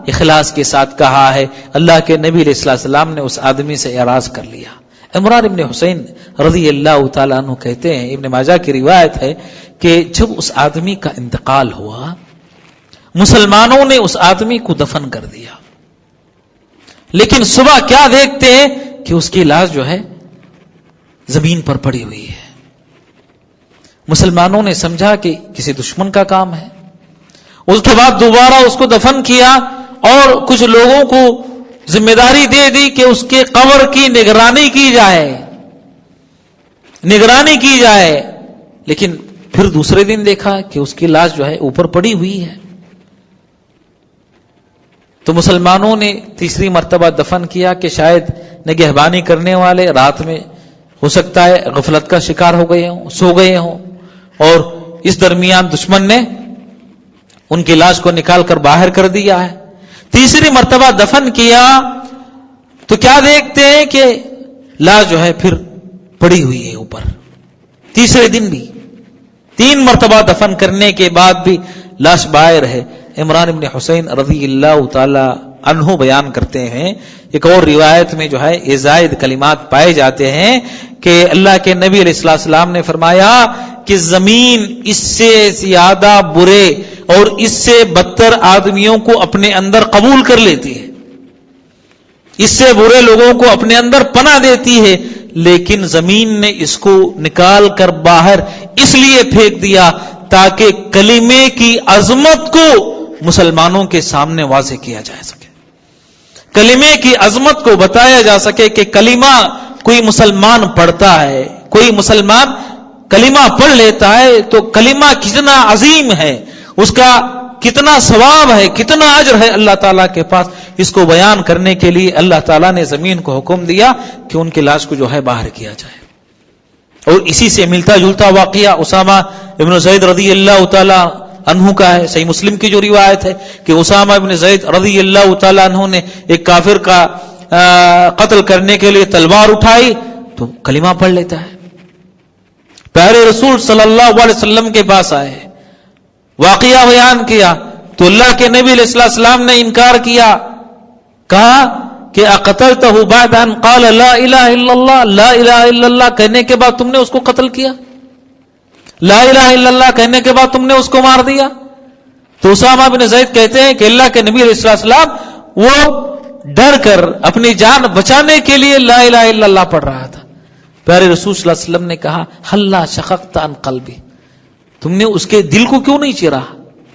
اخلاص کے ساتھ کہا ہے۔ اللہ کے نبی علیہ السلام نے اس آدمی سے اعراض کر لیا۔ عمران ابن حسین رضی اللہ تعالیٰ عنہ کہتے ہیں، ابن ماجہ کی روایت ہے کہ جب اس آدمی کا انتقال ہوا، مسلمانوں نے اس آدمی کو دفن کر دیا، لیکن صبح کیا دیکھتے ہیں کہ اس کی لاش جو ہے زمین پر پڑی ہوئی ہے۔ مسلمانوں نے سمجھا کہ کسی دشمن کا کام ہے۔ اس کے بعد دوبارہ اس کو دفن کیا اور کچھ لوگوں کو ذمہ داری دے دی کہ اس کے قبر کی نگرانی کی جائے، نگرانی کی جائے، لیکن پھر دوسرے دن دیکھا کہ اس کی لاش جو ہے اوپر پڑی ہوئی ہے۔ تو مسلمانوں نے تیسری مرتبہ دفن کیا کہ شاید نگہبانی کرنے والے رات میں ہو سکتا ہے غفلت کا شکار ہو گئے ہوں، سو گئے ہوں، اور اس درمیان دشمن نے ان کی لاش کو نکال کر باہر کر دیا ہے۔ تیسری مرتبہ دفن کیا تو کیا دیکھتے ہیں کہ لاش جو ہے پھر پڑی ہوئی ہے اوپر۔ تیسرے دن بھی 3 مرتبہ دفن کرنے کے بعد بھی لاش باہر ہے۔ عمران ابن حسین رضی اللہ تعالی عنہ بیان کرتے ہیں، ایک اور روایت میں جو ہے یہ زائد کلمات پائے جاتے ہیں کہ اللہ کے نبی علیہ السلام نے فرمایا کہ زمین اس سے زیادہ برے اور اس سے بدتر آدمیوں کو اپنے اندر قبول کر لیتی ہے، اس سے برے لوگوں کو اپنے اندر پناہ دیتی ہے، لیکن زمین نے اس کو نکال کر باہر اس لیے پھینک دیا تاکہ کلمے کی عظمت کو مسلمانوں کے سامنے واضح کیا جا سکے، کلمے کی عظمت کو بتایا جا سکے کہ کلمہ کوئی مسلمان پڑھتا ہے، کوئی مسلمان کلمہ پڑھ لیتا ہے تو کلمہ کتنا عظیم ہے، اس کا کتنا ثواب ہے، کتنا اجر ہے اللہ تعالیٰ کے پاس۔ اس کو بیان کرنے کے لیے اللہ تعالیٰ نے زمین کو حکم دیا کہ ان کی لاش کو جو ہے باہر کیا جائے۔ اور اسی سے ملتا جلتا واقعہ اسامہ ابن زید رضی اللہ تعالیٰ عنہ کا ہے۔ صحیح مسلم کی جو روایت ہے کہ اسامہ ابن زید رضی اللہ تعالیٰ عنہ نے ایک کافر کا قتل کرنے کے لیے تلوار اٹھائی تو کلمہ پڑھ لیتا ہے۔ پیارے رسول صلی اللہ علیہ وسلم کے پاس آئے، واقعہ بیان کیا تو اللہ کے نبی علیہ السلام نے انکار کیا، کہا کہ اقتلتہ بعد ان قال لا الہ الا اللہ، لا الہ الا اللہ کہنے کے بعد تم نے اس کو قتل کیا، لا الہ الا اللہ کہنے کے بعد تم نے اس کو مار دیا؟ تو اسامہ بن زید کہتے ہیں کہ اللہ کے نبی علیہ السلام وہ ڈر کر اپنی جان بچانے کے لیے لا الہ الا اللہ پڑھ رہا تھا۔ پیارے رسول صلی اللہ علیہ وسلم نے کہا ہلا شققت عن قلبی، تم نے اس کے دل کو کیوں نہیں چیرا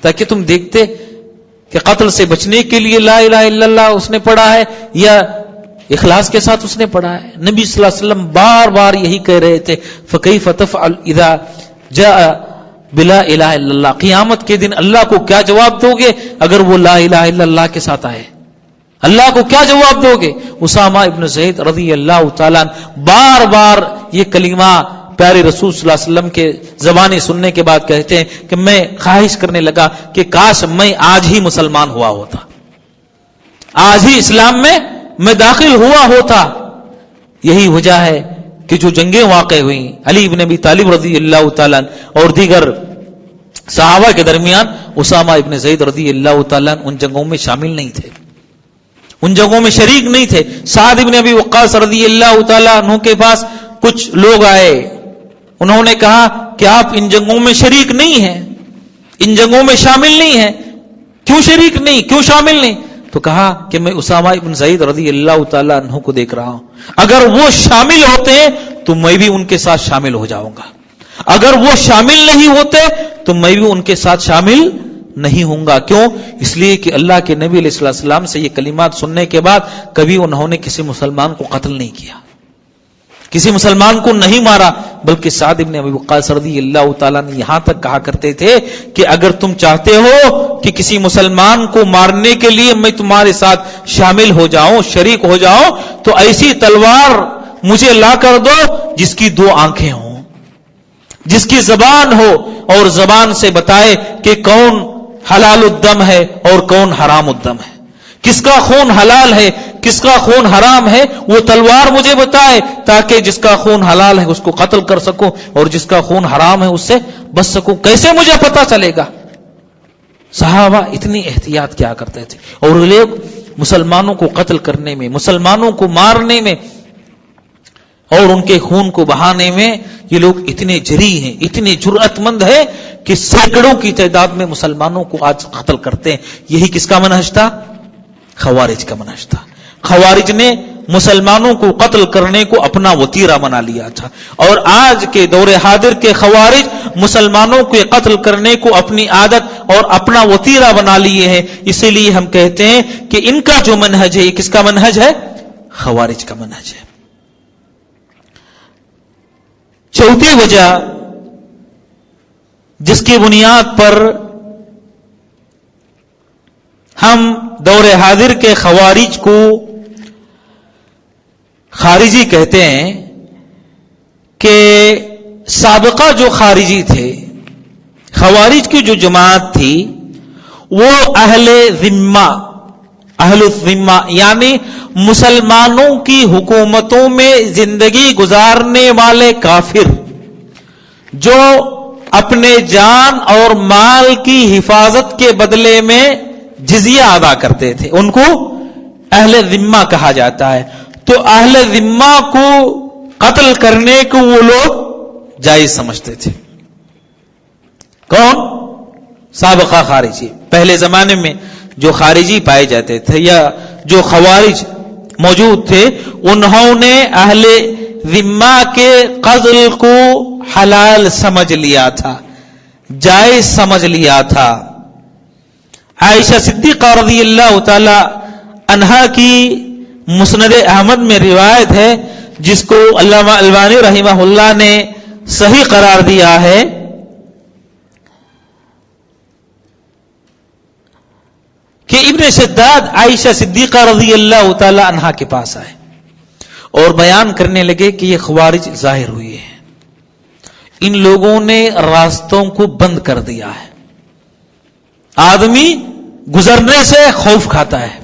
تاکہ تم دیکھتے کہ قتل سے بچنے کے لیے لا الہ الا اللہ اس نے پڑھا ہے یا اخلاص کے ساتھ اس نے پڑھا ہے؟ نبی صلی اللہ علیہ وسلم بار بار یہی کہہ رہے تھے فکیف تفعل اذا جاء بلا الہ الا اللہ، قیامت کے دن اللہ کو کیا جواب دو گے اگر وہ لا الہ الا اللہ کے ساتھ آئے؟ اللہ کو کیا جواب دو گے؟ اسامہ ابن زید رضی اللہ تعالیٰ عنہ بار بار یہ کلمہ پیارے رسول صلی اللہ علیہ وسلم کے زبانی سننے کے بعد کہتے ہیں کہ میں خواہش کرنے لگا کہ کاش میں آج ہی مسلمان ہوا ہوتا، آج ہی اسلام میں داخل ہوا ہوتا۔ یہی وجہ ہے کہ جو جنگیں واقع ہوئیں علی ابن ابی طالب رضی اللہ تعالیٰ عنہ اور دیگر صحابہ کے درمیان، اسامہ ابن زید رضی اللہ تعالیٰ عنہ ان جنگوں میں شامل نہیں تھے، ان جنگوں میں شریک نہیں تھے۔ سعد ابن ابی وقاص رضی اللہ تعالیٰ عنہ کے پاس کچھ لوگ آئے، انہوں نے کہا کہ آپ ان جنگوں میں شریک نہیں ہیں، ان جنگوں میں شامل نہیں ہیں، کیوں شریک نہیں، کیوں شامل نہیں؟ تو کہا کہ میں اسامہ ابن زید رضی اللہ تعالیٰ عنہ کو دیکھ رہا ہوں، اگر وہ شامل ہوتے تو میں بھی ان کے ساتھ شامل ہو جاؤں گا، اگر وہ شامل نہیں ہوتے تو میں بھی ان کے ساتھ شامل نہیں ہوں گا۔ کیوں؟ اس لیے کہ اللہ کے نبی علیہ السلام سے یہ کلمات سننے کے بعد کبھی انہوں نے کسی مسلمان کو قتل نہیں کیا، کسی مسلمان کو نہیں مارا، بلکہ سعد ابن ابی وقاص رضی اللہ تعالیٰ نے یہاں تک کہا کرتے تھے کہ اگر تم چاہتے ہو کہ کسی مسلمان کو مارنے کے لیے میں تمہارے ساتھ شامل ہو جاؤں، شریک ہو جاؤں، تو ایسی تلوار مجھے لا کر دو جس کی دو آنکھیں ہوں، جس کی زبان ہو اور زبان سے بتائے کہ کون حلال الدم ہے اور کون حرام الدم ہے، کس کا خون حلال ہے کس کا خون حرام ہے، وہ تلوار مجھے بتائے تاکہ جس کا خون حلال ہے اس کو قتل کر سکوں اور جس کا خون حرام ہے اس سے بچ سکوں۔ کیسے مجھے پتا چلے گا؟ صحابہ اتنی احتیاط کیا کرتے تھے، اور لوگ مسلمانوں کو قتل کرنے میں، مسلمانوں کو مارنے میں اور ان کے خون کو بہانے میں یہ لوگ اتنے جری ہیں، اتنے جرأت مند ہیں کہ سینکڑوں کی تعداد میں مسلمانوں کو آج قتل کرتے ہیں۔ یہی کس کا منہج تھا؟ خوارج کا منہج تھا۔ خوارج نے مسلمانوں کو قتل کرنے کو اپنا وتیرہ بنا لیا تھا، اور آج کے دور حاضر کے خوارج مسلمانوں کو قتل کرنے کو اپنی عادت اور اپنا وتیرہ بنا لیے ہیں۔ اسی لیے ہم کہتے ہیں کہ ان کا جو منہج ہے یہ کس کا منہج ہے؟ خوارج کا منہج ہے۔ چوتھی وجہ جس کی بنیاد پر ہم دور حاضر کے خوارج کو خارجی کہتے ہیں کہ سابقہ جو خارجی تھے، خوارج کی جو جماعت تھی وہ اہل ذمہ، اہل الذمہ یعنی مسلمانوں کی حکومتوں میں زندگی گزارنے والے کافر جو اپنے جان اور مال کی حفاظت کے بدلے میں جزیہ ادا کرتے تھے، ان کو اہل ذمہ کہا جاتا ہے۔ تو اہل ذمہ کو قتل کرنے کو وہ لوگ جائز سمجھتے تھے۔ کون؟ سابقہ خارجی، پہلے زمانے میں جو خارجی پائے جاتے تھے یا جو خوارج موجود تھے، انہوں نے اہل ذمہ کے قتل کو حلال سمجھ لیا تھا، جائز سمجھ لیا تھا۔ عائشہ صدیقہ رضی اللہ تعالی عنہا کی مسند احمد میں روایت ہے جس کو علامہ البانی رحمہ اللہ نے صحیح قرار دیا ہے، کہ ابن شداد عائشہ صدیقہ رضی اللہ تعالی عنہا کے پاس آئے اور بیان کرنے لگے کہ یہ خوارج ظاہر ہوئی ہے، ان لوگوں نے راستوں کو بند کر دیا ہے، آدمی گزرنے سے خوف کھاتا ہے،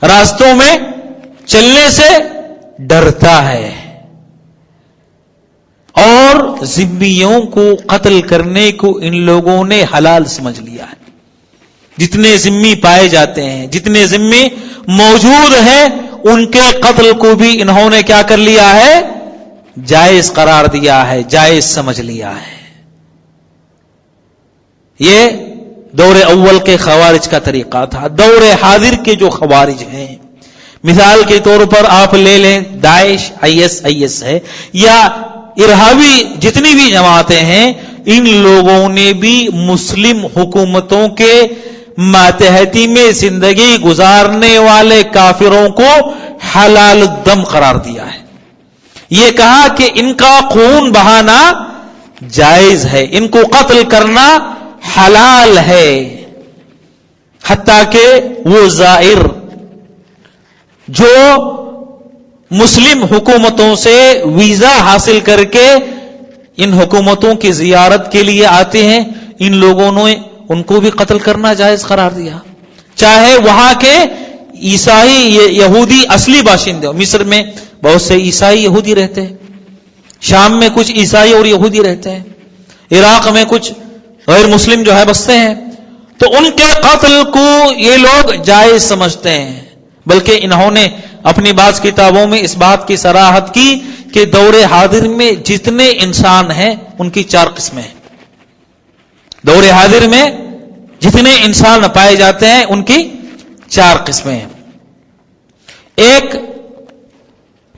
راستوں میں چلنے سے ڈرتا ہے، اور ذمیوں کو قتل کرنے کو ان لوگوں نے حلال سمجھ لیا ہے۔ جتنے ذمی پائے جاتے ہیں، جتنے ذمی موجود ہیں، ان کے قتل کو بھی انہوں نے کیا کر لیا ہے؟ جائز قرار دیا ہے، جائز سمجھ لیا ہے۔ یہ دور اول کے خوارج کا طریقہ تھا۔ دور حاضر کے جو خوارج ہیں، مثال کے طور پر آپ لے لیں داعش، IS ہے، یا ارہابی جتنی بھی جماعتیں ہیں، ان لوگوں نے بھی مسلم حکومتوں کے ماتحتی میں زندگی گزارنے والے کافروں کو حلال الدم قرار دیا ہے۔ یہ کہا کہ ان کا خون بہانا جائز ہے، ان کو قتل کرنا حلال ہے، حتیٰ کہ وہ زائر جو مسلم حکومتوں سے ویزا حاصل کر کے ان حکومتوں کی زیارت کے لیے آتے ہیں، ان لوگوں نے ان کو بھی قتل کرنا جائز قرار دیا، چاہے وہاں کے عیسائی یہودی اصلی باشندے، مصر میں بہت سے عیسائی یہودی رہتے ہیں، شام میں کچھ عیسائی اور یہودی رہتے ہیں، عراق میں کچھ غیر مسلم جو ہے بستے ہیں، تو ان کے قتل کو یہ لوگ جائز سمجھتے ہیں۔ بلکہ انہوں نے اپنی بعض کتابوں میں اس بات کی صراحت کی کہ دور حاضر میں جتنے انسان ہیں ان کی 4 قسمیں ہیں۔ دور حاضر میں جتنے انسان پائے جاتے ہیں ان کی 4 قسمیں ہیں۔ ایک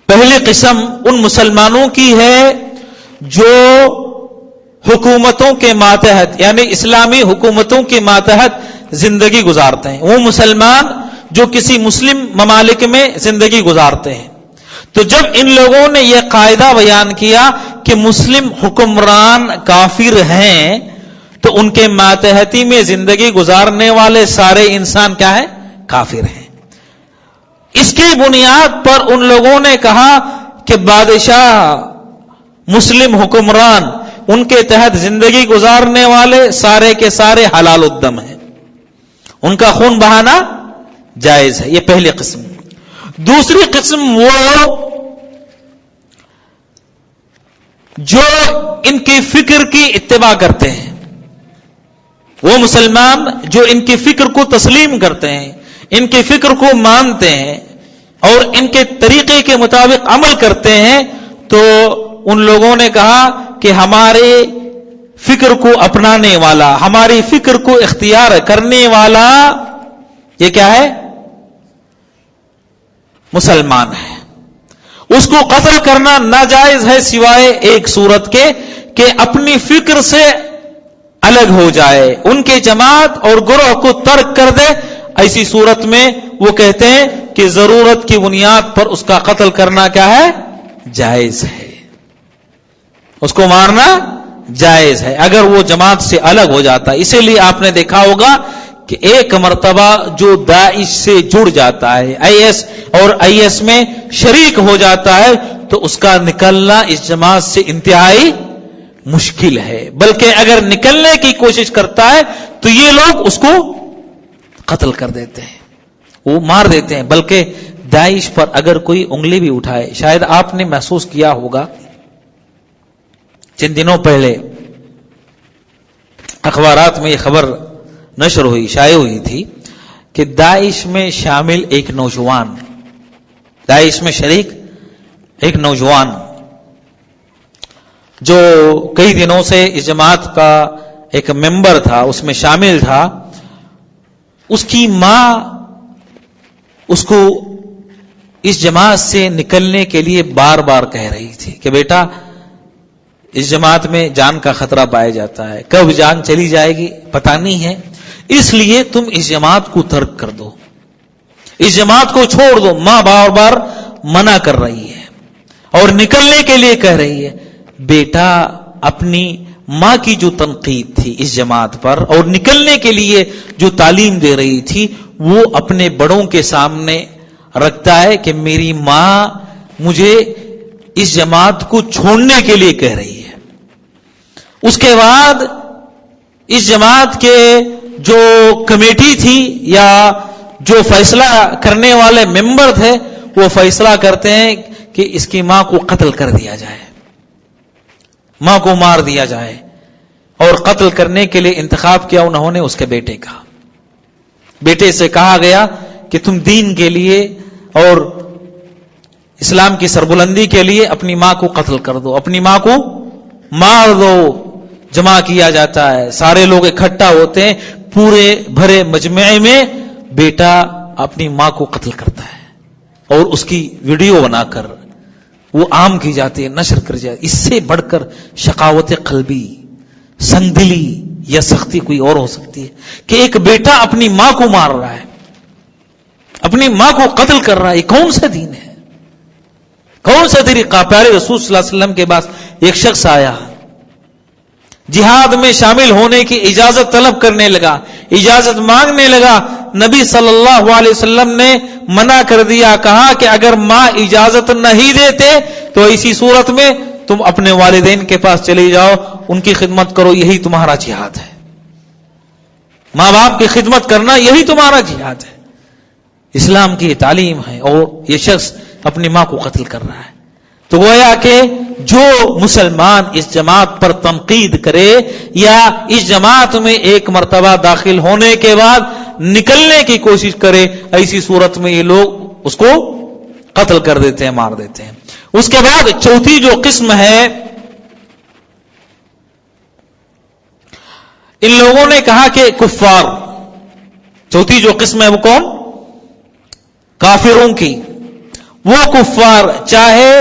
پہلی قسم ان مسلمانوں کی ہے جو حکومتوں کے ماتحت، یعنی اسلامی حکومتوں کے ماتحت زندگی گزارتے ہیں، وہ مسلمان جو کسی مسلم ممالک میں زندگی گزارتے ہیں۔ تو جب ان لوگوں نے یہ قاعدہ بیان کیا کہ مسلم حکمران کافر ہیں، تو ان کے ماتحتی میں زندگی گزارنے والے سارے انسان کیا ہیں؟ کافر ہیں۔ اس کی بنیاد پر ان لوگوں نے کہا کہ بادشاہ، مسلم حکمران، ان کے تحت زندگی گزارنے والے سارے کے سارے حلال الدم ہیں، ان کا خون بہانا جائز ہے۔ یہ پہلی قسم۔ دوسری قسم وہ جو ان کی فکر کی اتباع کرتے ہیں، وہ مسلمان جو ان کی فکر کو تسلیم کرتے ہیں، ان کی فکر کو مانتے ہیں اور ان کے طریقے کے مطابق عمل کرتے ہیں، تو ان لوگوں نے کہا کہ ہمارے فکر کو اپنانے والا، ہماری فکر کو اختیار کرنے والا یہ کیا ہے؟ مسلمان ہے۔ اس کو قتل کرنا ناجائز ہے سوائے ایک صورت کے کہ اپنی فکر سے الگ ہو جائے، ان کے جماعت اور گروہ کو ترک کر دے، ایسی صورت میں وہ کہتے ہیں کہ ضرورت کی بنیاد پر اس کا قتل کرنا کیا ہے؟ جائز ہے، اس کو مارنا جائز ہے اگر وہ جماعت سے الگ ہو جاتا ہے۔ اسی لیے آپ نے دیکھا ہوگا کہ ایک مرتبہ جو داعش سے جڑ جاتا ہے، IS اور IS میں شریک ہو جاتا ہے، تو اس کا نکلنا اس جماعت سے انتہائی مشکل ہے، بلکہ اگر نکلنے کی کوشش کرتا ہے تو یہ لوگ اس کو قتل کر دیتے ہیں، وہ مار دیتے ہیں۔ بلکہ داعش پر اگر کوئی انگلی بھی اٹھائے، شاید آپ نے محسوس کیا ہوگا، چند دنوں پہلے اخبارات میں یہ خبر نشر ہوئی، شائع ہوئی تھی کہ داعش میں شامل ایک نوجوان، داعش میں شریک ایک نوجوان جو کئی دنوں سے اس جماعت کا ایک ممبر تھا، اس میں شامل تھا، اس کی ماں اس کو اس جماعت سے نکلنے کے لیے بار بار کہہ رہی تھی کہ بیٹا اس جماعت میں جان کا خطرہ پایا جاتا ہے، کب جان چلی جائے گی پتہ نہیں ہے، اس لیے تم اس جماعت کو ترک کر دو، اس جماعت کو چھوڑ دو۔ ماں بار بار منع کر رہی ہے اور نکلنے کے لیے کہہ رہی ہے۔ بیٹا اپنی ماں کی جو تنقید تھی اس جماعت پر اور نکلنے کے لیے جو تعلیم دے رہی تھی، وہ اپنے بڑوں کے سامنے رکھتا ہے کہ میری ماں مجھے اس جماعت کو چھوڑنے کے لیے کہہ رہی ہے۔ اس کے بعد اس جماعت کے جو کمیٹی تھی یا جو فیصلہ کرنے والے ممبر تھے، وہ فیصلہ کرتے ہیں کہ اس کی ماں کو قتل کر دیا جائے، ماں کو مار دیا جائے، اور قتل کرنے کے لیے انتخاب کیا انہوں نے اس کے بیٹے کا۔ بیٹے سے کہا گیا کہ تم دین کے لیے اور اسلام کی سربلندی کے لیے اپنی ماں کو قتل کر دو، اپنی ماں کو مار دو، جمع کیا جاتا ہے، سارے لوگ اکٹھا ہوتے ہیں، پورے بھرے مجمع میں بیٹا اپنی ماں کو قتل کرتا ہے اور اس کی ویڈیو بنا کر وہ عام کی جاتی ہے، نشر کر جاتی ہے۔ اس سے بڑھ کر شقاوت قلبی، سنگدلی یا سختی کوئی اور ہو سکتی ہے کہ ایک بیٹا اپنی ماں کو مار رہا ہے، اپنی ماں کو قتل کر رہا ہے؟ یہ کون سا دین ہے، کون سا طریقہ؟ پیارے رسول صلی اللہ علیہ وسلم کے پاس ایک شخص آیا، جہاد میں شامل ہونے کی اجازت طلب کرنے لگا، اجازت مانگنے لگا۔ نبی صلی اللہ علیہ وسلم نے منع کر دیا، کہا کہ اگر ماں اجازت نہیں دیتے تو اسی صورت میں تم اپنے والدین کے پاس چلے جاؤ، ان کی خدمت کرو، یہی تمہارا جہاد ہے۔ ماں باپ کی خدمت کرنا یہی تمہارا جہاد ہے، اسلام کی تعلیم ہے، اور یہ شخص اپنی ماں کو قتل کر رہا ہے۔ تو گویا کہ جو مسلمان اس جماعت پر تنقید کرے یا اس جماعت میں ایک مرتبہ داخل ہونے کے بعد نکلنے کی کوشش کرے، ایسی صورت میں یہ لوگ اس کو قتل کر دیتے ہیں، مار دیتے ہیں۔ اس کے بعد چوتھی جو قسم ہے، ان لوگوں نے کہا کہ کفار، چوتھی جو قسم ہے وہ کون؟ کافروں کی۔ وہ کفار چاہے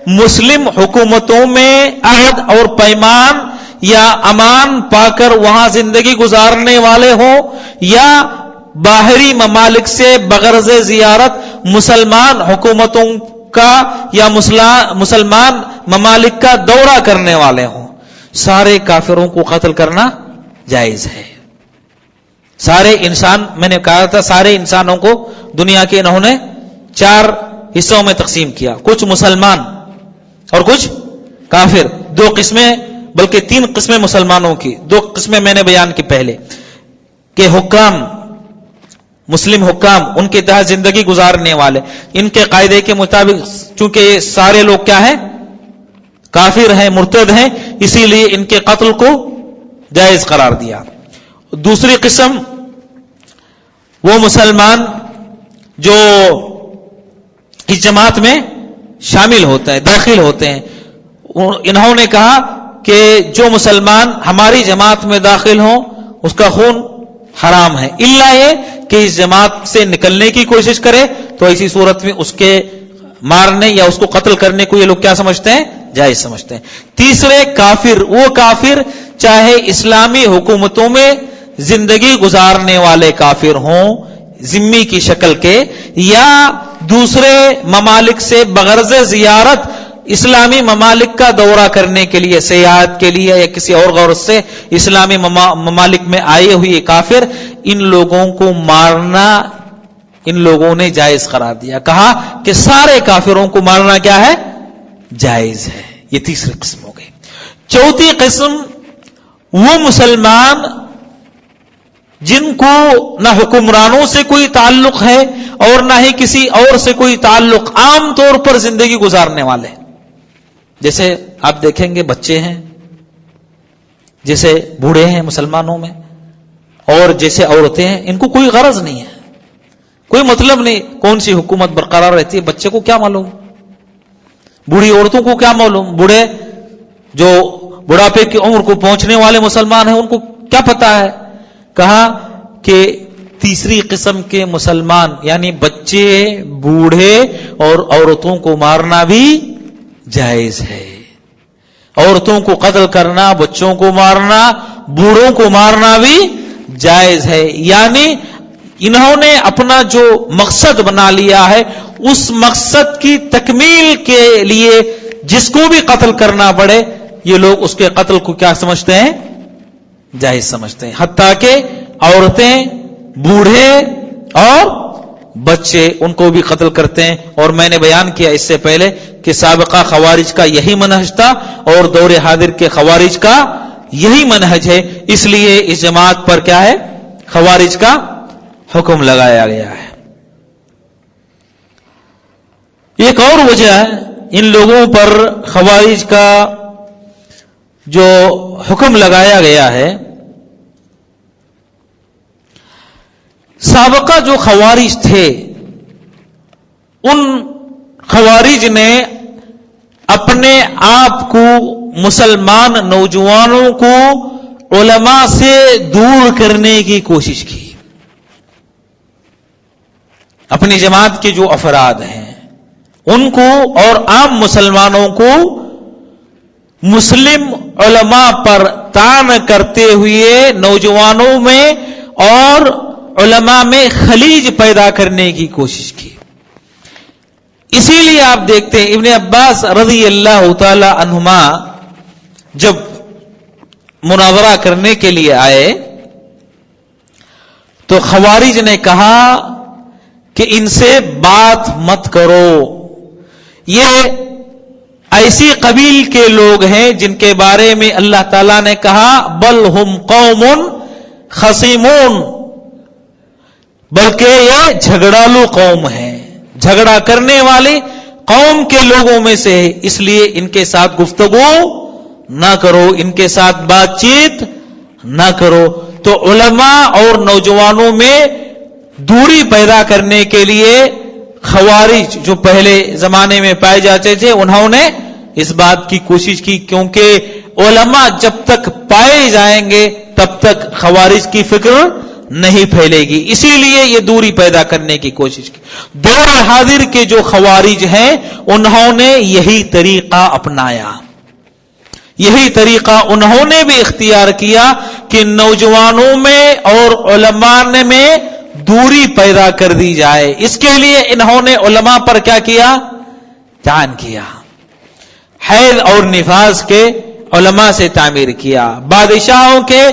مسلم حکومتوں میں عہد اور پیمان یا امان پا کر وہاں زندگی گزارنے والے ہوں، یا باہری ممالک سے بغرض زیارت مسلمان حکومتوں کا یا مسلمان ممالک کا دورہ کرنے والے ہوں، سارے کافروں کو قتل کرنا جائز ہے۔ سارے انسان، میں نے کہا تھا سارے انسانوں کو دنیا کے انہوں نے 4 حصوں میں تقسیم کیا، کچھ مسلمان اور کچھ کافر، 2 قسمیں، بلکہ 3 قسمیں مسلمانوں کی، 2 قسمیں میں نے بیان کی پہلے، کہ حکام، مسلم حکام، ان کے تحت زندگی گزارنے والے، ان کے قاعدے کے مطابق چونکہ یہ سارے لوگ کیا ہیں؟ کافر ہیں، مرتد ہیں، اسی لیے ان کے قتل کو جائز قرار دیا۔ دوسری قسم وہ مسلمان جو اس جماعت میں شامل ہوتا ہے، داخل ہوتے ہیں، انہوں نے کہا کہ جو مسلمان ہماری جماعت میں داخل ہوں اس کا خون حرام ہے، الا یہ کہ اس جماعت سے نکلنے کی کوشش کرے تو ایسی صورت میں اس کے مارنے یا اس کو قتل کرنے کو یہ لوگ کیا سمجھتے ہیں؟ جائز سمجھتے ہیں۔ تیسرے کافر، وہ کافر چاہے اسلامی حکومتوں میں زندگی گزارنے والے کافر ہوں ذمی کی شکل کے، یا دوسرے ممالک سے بغرض زیارت اسلامی ممالک کا دورہ کرنے کے لیے، سیاحت کے لیے یا کسی اور غرض سے اسلامی ممالک میں آئے ہوئے کافر، ان لوگوں کو مارنا ان لوگوں نے جائز قرار دیا، کہا کہ سارے کافروں کو مارنا کیا ہے؟ جائز ہے۔ یہ تیسری قسم ہو گئی۔ چوتھی قسم وہ مسلمان جن کو نہ حکمرانوں سے کوئی تعلق ہے اور نہ ہی کسی اور سے کوئی تعلق، عام طور پر زندگی گزارنے والے، جیسے آپ دیکھیں گے بچے ہیں، جیسے بوڑھے ہیں مسلمانوں میں، اور جیسے عورتیں ہیں، ان کو کوئی غرض نہیں ہے، کوئی مطلب نہیں کون سی حکومت برقرار رہتی ہے، بچے کو کیا معلوم، بوڑھی عورتوں کو کیا معلوم، بوڑھے جو بڑھاپے کی عمر کو پہنچنے والے مسلمان ہیں ان کو کیا پتا ہے۔ کہا کہ تیسری قسم کے مسلمان یعنی بچے، بوڑھے اور عورتوں کو مارنا بھی جائز ہے۔ عورتوں کو قتل کرنا، بچوں کو مارنا، بوڑھوں کو مارنا بھی جائز ہے، یعنی انہوں نے اپنا جو مقصد بنا لیا ہے اس مقصد کی تکمیل کے لیے جس کو بھی قتل کرنا پڑے، یہ لوگ اس کے قتل کو کیا سمجھتے ہیں؟ جائز سمجھتے ہیں، حتیٰ کہ عورتیں، بوڑھے اور بچے ان کو بھی قتل کرتے ہیں۔ اور میں نے بیان کیا اس سے پہلے کہ سابقہ خوارج کا یہی منہج تھا اور دور حاضر کے خوارج کا یہی منہج ہے، اس لیے اس جماعت پر کیا ہے؟ خوارج کا حکم لگایا گیا ہے۔ ایک اور وجہ ہے ان لوگوں پر خوارج کا جو حکم لگایا گیا ہے، سابقہ جو خوارج تھے ان خوارج نے اپنے آپ کو مسلمان نوجوانوں کو علماء سے دور کرنے کی کوشش کی. اپنی جماعت کے جو افراد ہیں ان کو اور عام مسلمانوں کو مسلم علماء پر طعن کرتے ہوئے نوجوانوں میں اور علماء میں خلیج پیدا کرنے کی کوشش کی. اسی لیے آپ دیکھتے ہیں ابن عباس رضی اللہ تعالی عنہما جب مناظرہ کرنے کے لیے آئے تو خوارج نے کہا کہ ان سے بات مت کرو، یہ ایسی قبیل کے لوگ ہیں جن کے بارے میں اللہ تعالیٰ نے کہا بل ہم قوم خصیمون، بلکہ یہ جھگڑالو قوم ہے، جھگڑا کرنے والی قوم کے لوگوں میں سے ہے، اس لیے ان کے ساتھ گفتگو نہ کرو، ان کے ساتھ بات چیت نہ کرو. تو علماء اور نوجوانوں میں دوری پیدا کرنے کے لیے خوارج جو پہلے زمانے میں پائے جاتے تھے انہوں نے اس بات کی کوشش کی، کیونکہ علماء جب تک پائے جائیں گے تب تک خوارج کی فکر نہیں پھیلے گی، اسی لیے یہ دوری پیدا کرنے کی کوشش کی. دور حاضر کے جو خوارج ہیں انہوں نے یہی طریقہ اپنایا، یہی طریقہ انہوں نے بھی اختیار کیا کہ نوجوانوں میں اور علماء میں دوری پیدا کر دی جائے. اس کے لیے انہوں نے علماء پر کیا کیا؟ طعن کیا، حیض اور نفاس کے علماء سے تعبیر کیا، بادشاہوں کے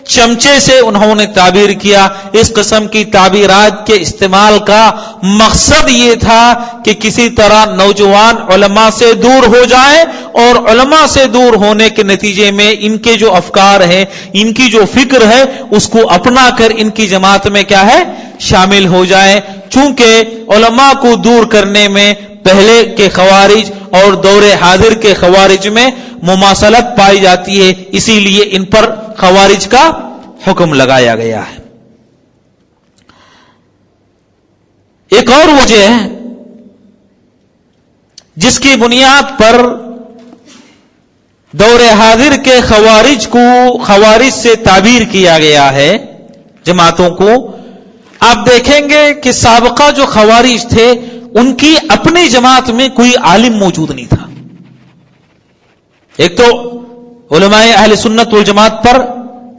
چمچے سے انہوں نے تعبیر کیا. اس قسم کی تعبیرات کے استعمال کا مقصد یہ تھا کہ کسی طرح نوجوان علماء سے دور ہو جائے اور علماء سے دور ہونے کے نتیجے میں ان کے جو افکار ہیں، ان کی جو فکر ہے اس کو اپنا کر ان کی جماعت میں کیا ہے؟ شامل ہو جائے. چونکہ علماء کو دور کرنے میں پہلے کے خوارج اور دور حاضر کے خوارج میں مماثلت پائی جاتی ہے، اسی لیے ان پر خوارج کا حکم لگایا گیا ہے. ایک اور وجہ ہے جس کی بنیاد پر دور حاضر کے خوارج کو خوارج سے تعبیر کیا گیا ہے جماعتوں کو. آپ دیکھیں گے کہ سابقہ جو خوارج تھے ان کی اپنی جماعت میں کوئی عالم موجود نہیں تھا. ایک تو علماء اہل سنت والجماعت پر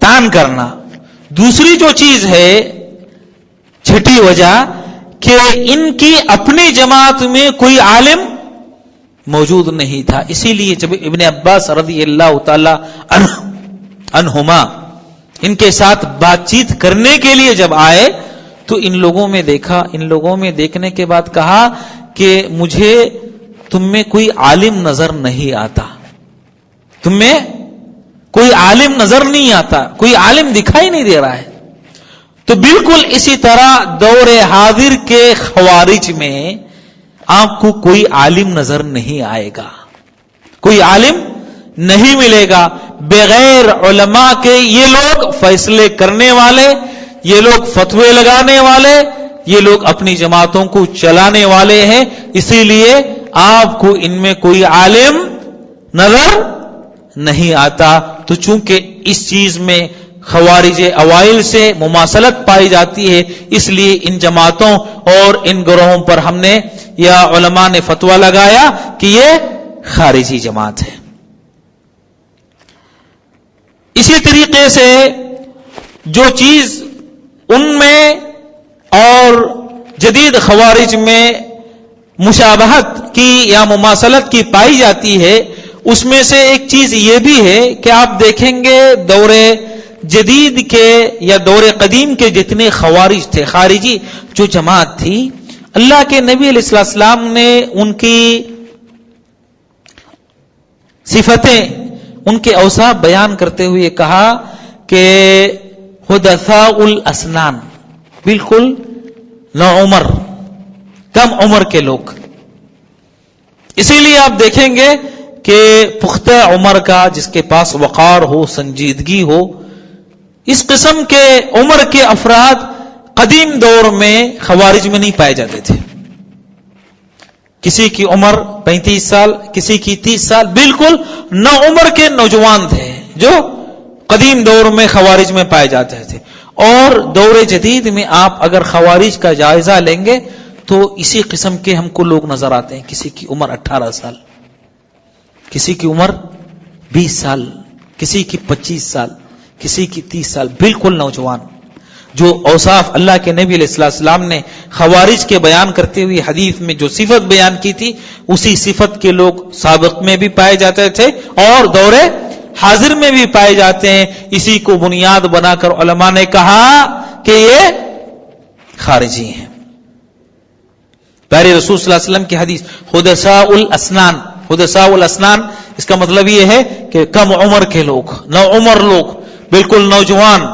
طعن کرنا، دوسری جو چیز ہے چھٹی وجہ کہ ان کی اپنی جماعت میں کوئی عالم موجود نہیں تھا. اسی لیے جب ابن عباس رضی اللہ تعالی عنہما ان کے ساتھ بات چیت کرنے کے لیے جب آئے تو ان لوگوں میں دیکھا، ان لوگوں میں دیکھنے کے بعد کہا کہ مجھے تم میں کوئی عالم نظر نہیں آتا، تم میں کوئی عالم نظر نہیں آتا، کوئی عالم دکھائی نہیں دے رہا ہے. تو بالکل اسی طرح دور حاضر کے خوارج میں آپ کو کوئی عالم نظر نہیں آئے گا، کوئی عالم نہیں ملے گا. بغیر علماء کے یہ لوگ فیصلے کرنے والے، یہ لوگ فتوے لگانے والے، یہ لوگ اپنی جماعتوں کو چلانے والے ہیں، اسی لیے آپ کو ان میں کوئی عالم نظر نہیں آتا. تو چونکہ اس چیز میں خوارج اوائل سے مماثلت پائی جاتی ہے، اس لیے ان جماعتوں اور ان گروہوں پر ہم نے یا علماء نے فتویٰ لگایا کہ یہ خارجی جماعت ہے. اسی طریقے سے جو چیز ان میں اور جدید خوارج میں مشابہت کی یا مماثلت کی پائی جاتی ہے، اس میں سے ایک چیز یہ بھی ہے کہ آپ دیکھیں گے دور جدید کے یا دور قدیم کے جتنے خوارج تھے، خارجی جو جماعت تھی، اللہ کے نبی علیہ السلام نے ان کی صفتیں، ان کے اوصاف بیان کرتے ہوئے کہا کہ حدثاء الاسنان، بالکل نوعمر، کم عمر کے لوگ. اسی لیے آپ دیکھیں گے کہ پختہ عمر کا، جس کے پاس وقار ہو، سنجیدگی ہو، اس قسم کے عمر کے افراد قدیم دور میں خوارج میں نہیں پائے جاتے تھے. کسی کی عمر 35 سال، کسی کی 30 سال، بالکل نو عمر کے نوجوان تھے جو قدیم دور میں خوارج میں پائے جاتے تھے. اور دور جدید میں آپ اگر خوارج کا جائزہ لیں گے تو اسی قسم کے ہم کو لوگ نظر آتے ہیں. کسی کی عمر 18 سال، کسی کی عمر 20 سال، کسی کی 25 سال، کسی کی 30 سال، بالکل نوجوان. جو اوصاف اللہ کے نبی علیہ السلام نے خوارج کے بیان کرتے ہوئے حدیث میں جو صفت بیان کی تھی، اسی صفت کے لوگ سابق میں بھی پائے جاتے تھے اور دور حاضر میں بھی پائے جاتے ہیں. اسی کو بنیاد بنا کر علماء نے کہا کہ یہ خارجی ہیں. پیارے رسول صلی اللہ علیہ وسلم کی حدیث حدثاء الاسنان، حدثاء الاسنان اس کا مطلب یہ ہے کہ کم عمر کے لوگ، نو عمر لوگ، بالکل نوجوان،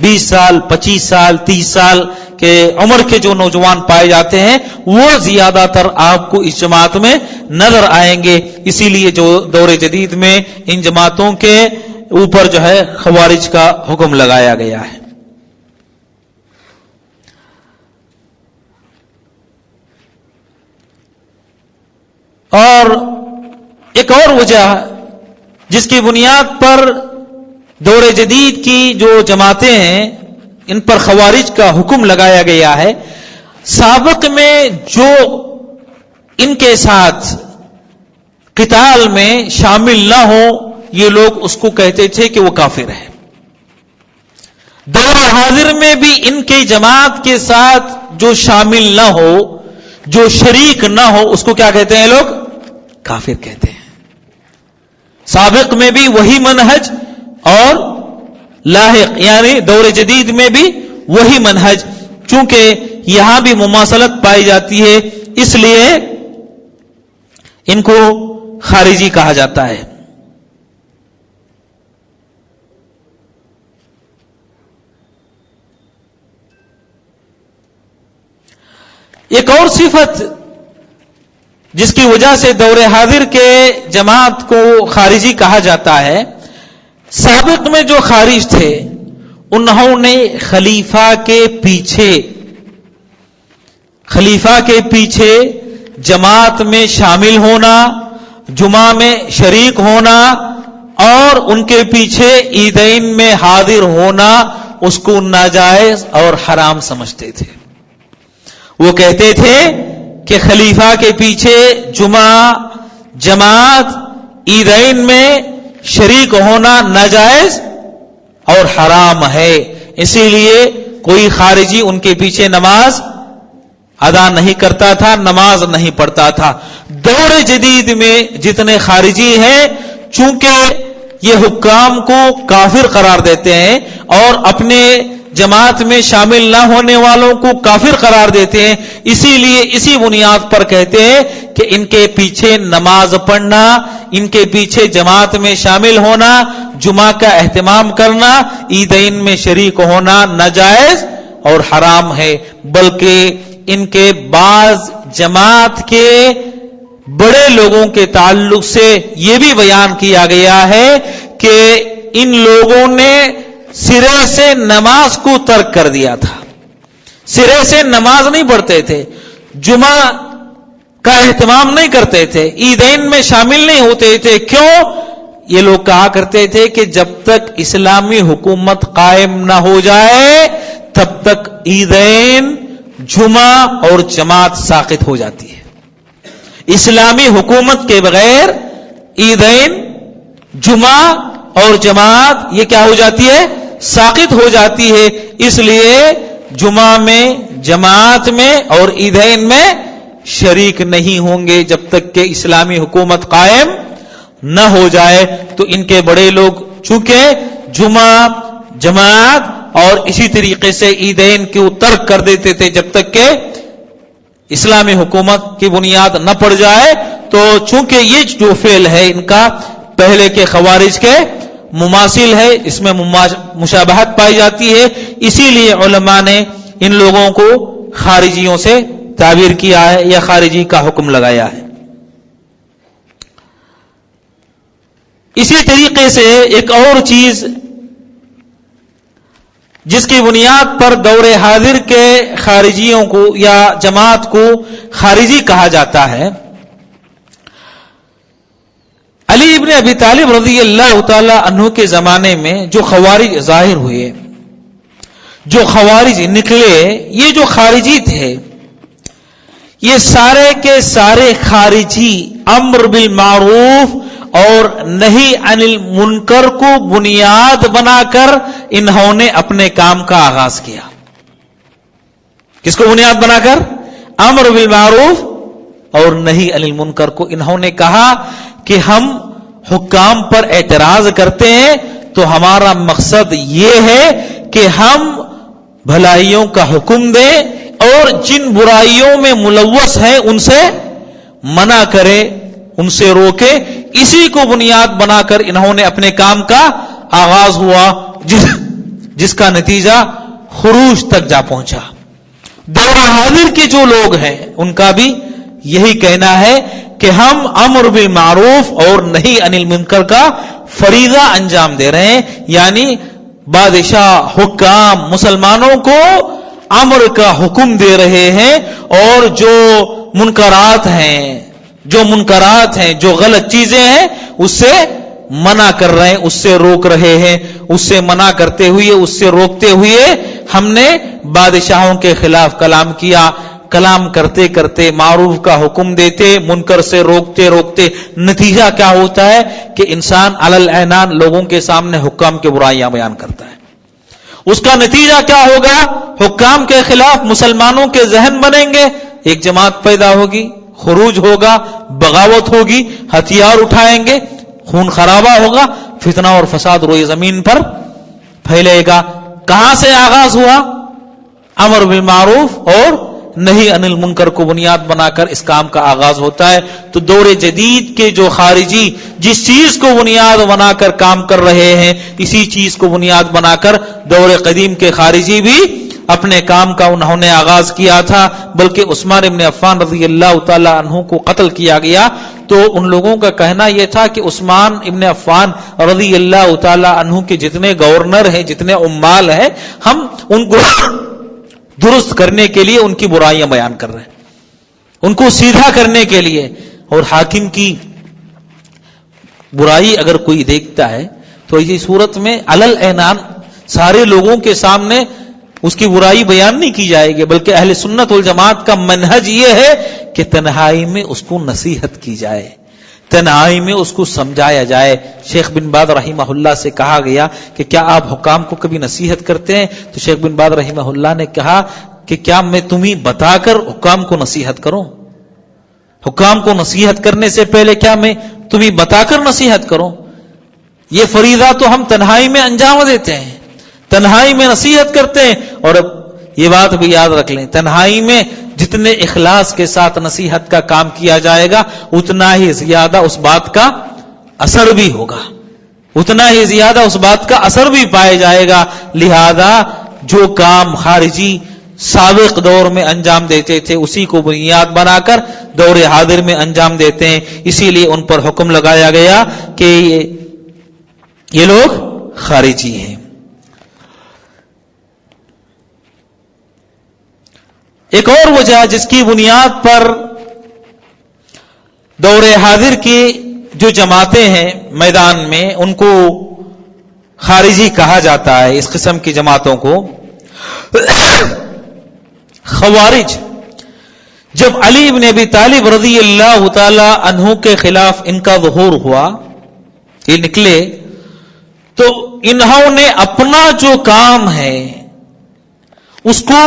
20 سال، 25 سال، 30 سال کے عمر کے جو نوجوان پائے جاتے ہیں وہ زیادہ تر آپ کو اس جماعت میں نظر آئیں گے. اسی لیے جو دور جدید میں ان جماعتوں کے اوپر جو ہے خوارج کا حکم لگایا گیا ہے. اور ایک اور وجہ جس کی بنیاد پر دور جدید کی جو جماعتیں ہیں ان پر خوارج کا حکم لگایا گیا ہے، سابق میں جو ان کے ساتھ قتال میں شامل نہ ہو یہ لوگ اس کو کہتے تھے کہ وہ کافر ہے. دور حاضر میں بھی ان کی جماعت کے ساتھ جو شامل نہ ہو، جو شریک نہ ہو، اس کو کیا کہتے ہیں لوگ؟ کافر کہتے ہیں. سابق میں بھی وہی منہج اور لاحق یعنی دور جدید میں بھی وہی منہج. چونکہ یہاں بھی مماثلت پائی جاتی ہے اس لیے ان کو خارجی کہا جاتا ہے. ایک اور صفت جس کی وجہ سے دور حاضر کے جماعت کو خارجی کہا جاتا ہے، سابق میں جو خارج تھے انہوں نے خلیفہ کے پیچھے جماعت میں شامل ہونا، جمعہ میں شریک ہونا اور ان کے پیچھے عیدین میں حاضر ہونا اس کو ناجائز اور حرام سمجھتے تھے. وہ کہتے تھے کہ خلیفہ کے پیچھے جمعہ، جماعت، عیدین میں شریک ہونا ناجائز اور حرام ہے. اسی لیے کوئی خارجی ان کے پیچھے نماز ادا نہیں کرتا تھا، نماز نہیں پڑھتا تھا. دور جدید میں جتنے خارجی ہیں چونکہ یہ حکام کو کافر قرار دیتے ہیں اور اپنے جماعت میں شامل نہ ہونے والوں کو کافر قرار دیتے ہیں، اسی لیے اسی بنیاد پر کہتے ہیں کہ ان کے پیچھے نماز پڑھنا، ان کے پیچھے جماعت میں شامل ہونا، جمعہ کا اہتمام کرنا، عیدین میں شریک ہونا ناجائز اور حرام ہے. بلکہ ان کے بعض جماعت کے بڑے لوگوں کے تعلق سے یہ بھی بیان کیا گیا ہے کہ ان لوگوں نے سرے سے نماز کو ترک کر دیا تھا. سرے سے نماز نہیں پڑھتے تھے، جمعہ کا اہتمام نہیں کرتے تھے، عیدین میں شامل نہیں ہوتے تھے. کیوں؟ یہ لوگ کہا کرتے تھے کہ جب تک اسلامی حکومت قائم نہ ہو جائے تب تک عیدین، جمعہ اور جماعت ساقط ہو جاتی ہے. اسلامی حکومت کے بغیر عیدین، جمعہ اور جماعت یہ کیا ہو جاتی ہے؟ ساقط ہو جاتی ہے. اس لیے جمعہ میں، جماعت میں اور عیدین میں شریک نہیں ہوں گے جب تک کہ اسلامی حکومت قائم نہ ہو جائے. تو ان کے بڑے لوگ چونکہ جمعہ، جماعت اور اسی طریقے سے عیدین کو ترک کر دیتے تھے جب تک کہ اسلامی حکومت کی بنیاد نہ پڑ جائے. تو چونکہ یہ جو فعل ہے ان کا پہلے کے خوارج کے مماثل ہے، اس میں مشابہت پائی جاتی ہے، اسی لیے علماء نے ان لوگوں کو خارجیوں سے تعبیر کیا ہے یا خارجی کا حکم لگایا ہے. اسی طریقے سے ایک اور چیز جس کی بنیاد پر دور حاضر کے خارجیوں کو یا جماعت کو خارجی کہا جاتا ہے. علی ابن ابی طالب رضی اللہ تعالی عنہ کے زمانے میں جو خوارج ظاہر ہوئے، جو خوارج نکلے، یہ جو خارجی تھے، یہ سارے کے سارے خارجی امر بالمعروف اور نہی عن المنکر کو بنیاد بنا کر انہوں نے اپنے کام کا آغاز کیا. کس کو بنیاد بنا کر؟ امر بالمعروف اور نہی عن المنکر کو. انہوں نے کہا کہ ہم حکام پر اعتراض کرتے ہیں تو ہمارا مقصد یہ ہے کہ ہم بھلائیوں کا حکم دیں اور جن برائیوں میں ملوث ہیں ان سے منع کرے، ان سے روکے. اسی کو بنیاد بنا کر انہوں نے اپنے کام کا آغاز ہوا، جس کا نتیجہ خروج تک جا پہنچا. دور حاضر کے جو لوگ ہیں ان کا بھی یہی کہنا ہے کہ ہم امر بالمعروف اور نہی عن المنکر کا فریضہ انجام دے رہے ہیں. یعنی بادشاہ، حکام مسلمانوں کو امر کا حکم دے رہے ہیں اور جو منکرات ہیں، جو غلط چیزیں ہیں اس سے منع کر رہے ہیں، اس سے روک رہے ہیں. اس سے منع کرتے ہوئے، اس سے روکتے ہوئے ہم نے بادشاہوں کے خلاف کلام کیا. کلام کرتے کرتے معروف کا حکم دیتے، منکر سے روکتے روکتے نتیجہ کیا ہوتا ہے کہ انسان علی العنان لوگوں کے سامنے حکام کی برائیاں بیان کرتا ہے. اس کا نتیجہ کیا ہوگا؟ حکام کے خلاف مسلمانوں کے ذہن بنیں گے، ایک جماعت پیدا ہوگی، خروج ہوگا، بغاوت ہوگی، ہتھیار اٹھائیں گے، خون خرابہ ہوگا، فتنہ اور فساد روئے زمین پر پھیلے گا. کہاں سے آغاز ہوا؟ امر بالمعروف اور نہی عن المنکر کو بنیاد بنا کر اس کام کا آغاز ہوتا ہے. تو دور جدید کے جو خارجی جس چیز کو بنیاد بنا کر کام کر رہے ہیں، اسی چیز کو بنیاد بنا کر دور قدیم کے خارجی بھی اپنے کام کا انہوں نے آغاز کیا تھا. بلکہ عثمان ابن عفان رضی اللہ تعالی عنہ کو قتل کیا گیا تو ان لوگوں کا کہنا یہ تھا کہ عثمان ابن عفان رضی اللہ تعالی عنہ کے جتنے گورنر ہیں، جتنے عمال ہیں، ہم ان کو درست کرنے کے لیے ان کی برائیاں بیان کر رہے ہیں، ان کو سیدھا کرنے کے لیے. اور حاکم کی برائی اگر کوئی دیکھتا ہے تو اسی صورت میں علی العنان سارے لوگوں کے سامنے اس کی برائی بیان نہیں کی جائے گی، بلکہ اہل سنت والجماعت کا منہج یہ ہے کہ تنہائی میں اس کو نصیحت کی جائے، تنہائی میں اس کو سمجھایا جائے. شیخ بن باز رحمہ اللہ سے کہا گیا کہ کیا آپ حکام کو کبھی نصیحت کرتے ہیں؟ تو شیخ بن باز رحمہ اللہ نے کہا کہ کیا میں تمہیں بتا کر حکام کو نصیحت کروں؟ حکام کو نصیحت کرنے سے پہلے کیا میں تمہیں بتا کر نصیحت کروں؟ یہ فریضہ تو ہم تنہائی میں انجام دیتے ہیں، تنہائی میں نصیحت کرتے ہیں. اور اب یہ بات بھی یاد رکھ لیں، تنہائی میں جتنے اخلاص کے ساتھ نصیحت کا کام کیا جائے گا اتنا ہی زیادہ اس بات کا اثر بھی ہوگا، اتنا ہی زیادہ اس بات کا اثر بھی پایا جائے گا. لہذا جو کام خارجی سابق دور میں انجام دیتے تھے اسی کو بنیاد بنا کر دور حاضر میں انجام دیتے ہیں. اسی لیے ان پر حکم لگایا گیا کہ یہ لوگ خارجی ہیں. ایک اور وجہ جس کی بنیاد پر دور حاضر کی جو جماعتیں ہیں میدان میں ان کو خارجی کہا جاتا ہے، اس قسم کی جماعتوں کو خوارج. جب علی بن ابی طالب رضی اللہ تعالی عنہ کے خلاف ان کا ظہور ہوا، یہ نکلے، تو انہوں نے اپنا جو کام ہے اس کو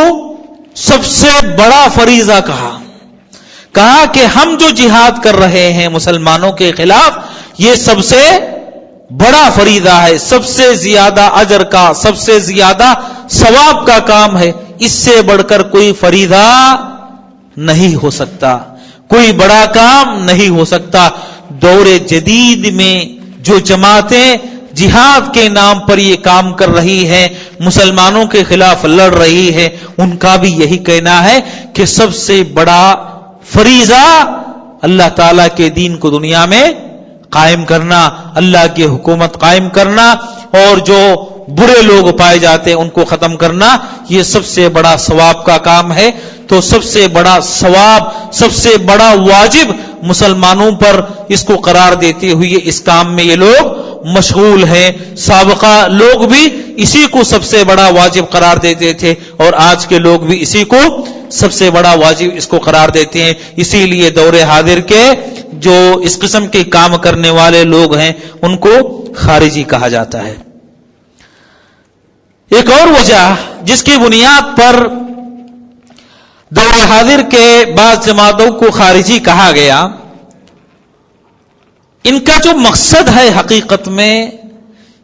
سب سے بڑا فریضہ کہا کہ ہم جو جہاد کر رہے ہیں مسلمانوں کے خلاف یہ سب سے بڑا فریضہ ہے، سب سے زیادہ اجر کا، سب سے زیادہ ثواب کا کام ہے. اس سے بڑھ کر کوئی فریضہ نہیں ہو سکتا، کوئی بڑا کام نہیں ہو سکتا. دور جدید میں جو جماعتیں جہاد کے نام پر یہ کام کر رہی ہے، مسلمانوں کے خلاف لڑ رہی ہے، ان کا بھی یہی کہنا ہے کہ سب سے بڑا فریضہ اللہ تعالیٰ کے دین کو دنیا میں قائم کرنا، اللہ کی حکومت قائم کرنا، اور جو برے لوگ پائے جاتے ہیں ان کو ختم کرنا یہ سب سے بڑا ثواب کا کام ہے. تو سب سے بڑا ثواب، سب سے بڑا واجب مسلمانوں پر اس کو قرار دیتے ہوئے اس کام میں یہ لوگ مشغول ہیں. سابقہ لوگ بھی اسی کو سب سے بڑا واجب قرار دیتے تھے اور آج کے لوگ بھی اسی کو سب سے بڑا واجب اس کو قرار دیتے ہیں. اسی لیے دور حاضر کے جو اس قسم کے کام کرنے والے لوگ ہیں ان کو خارجی کہا جاتا ہے. ایک اور وجہ جس کی بنیاد پر دور حاضر کے بعض جماعتوں کو خارجی کہا گیا، ان کا جو مقصد ہے حقیقت میں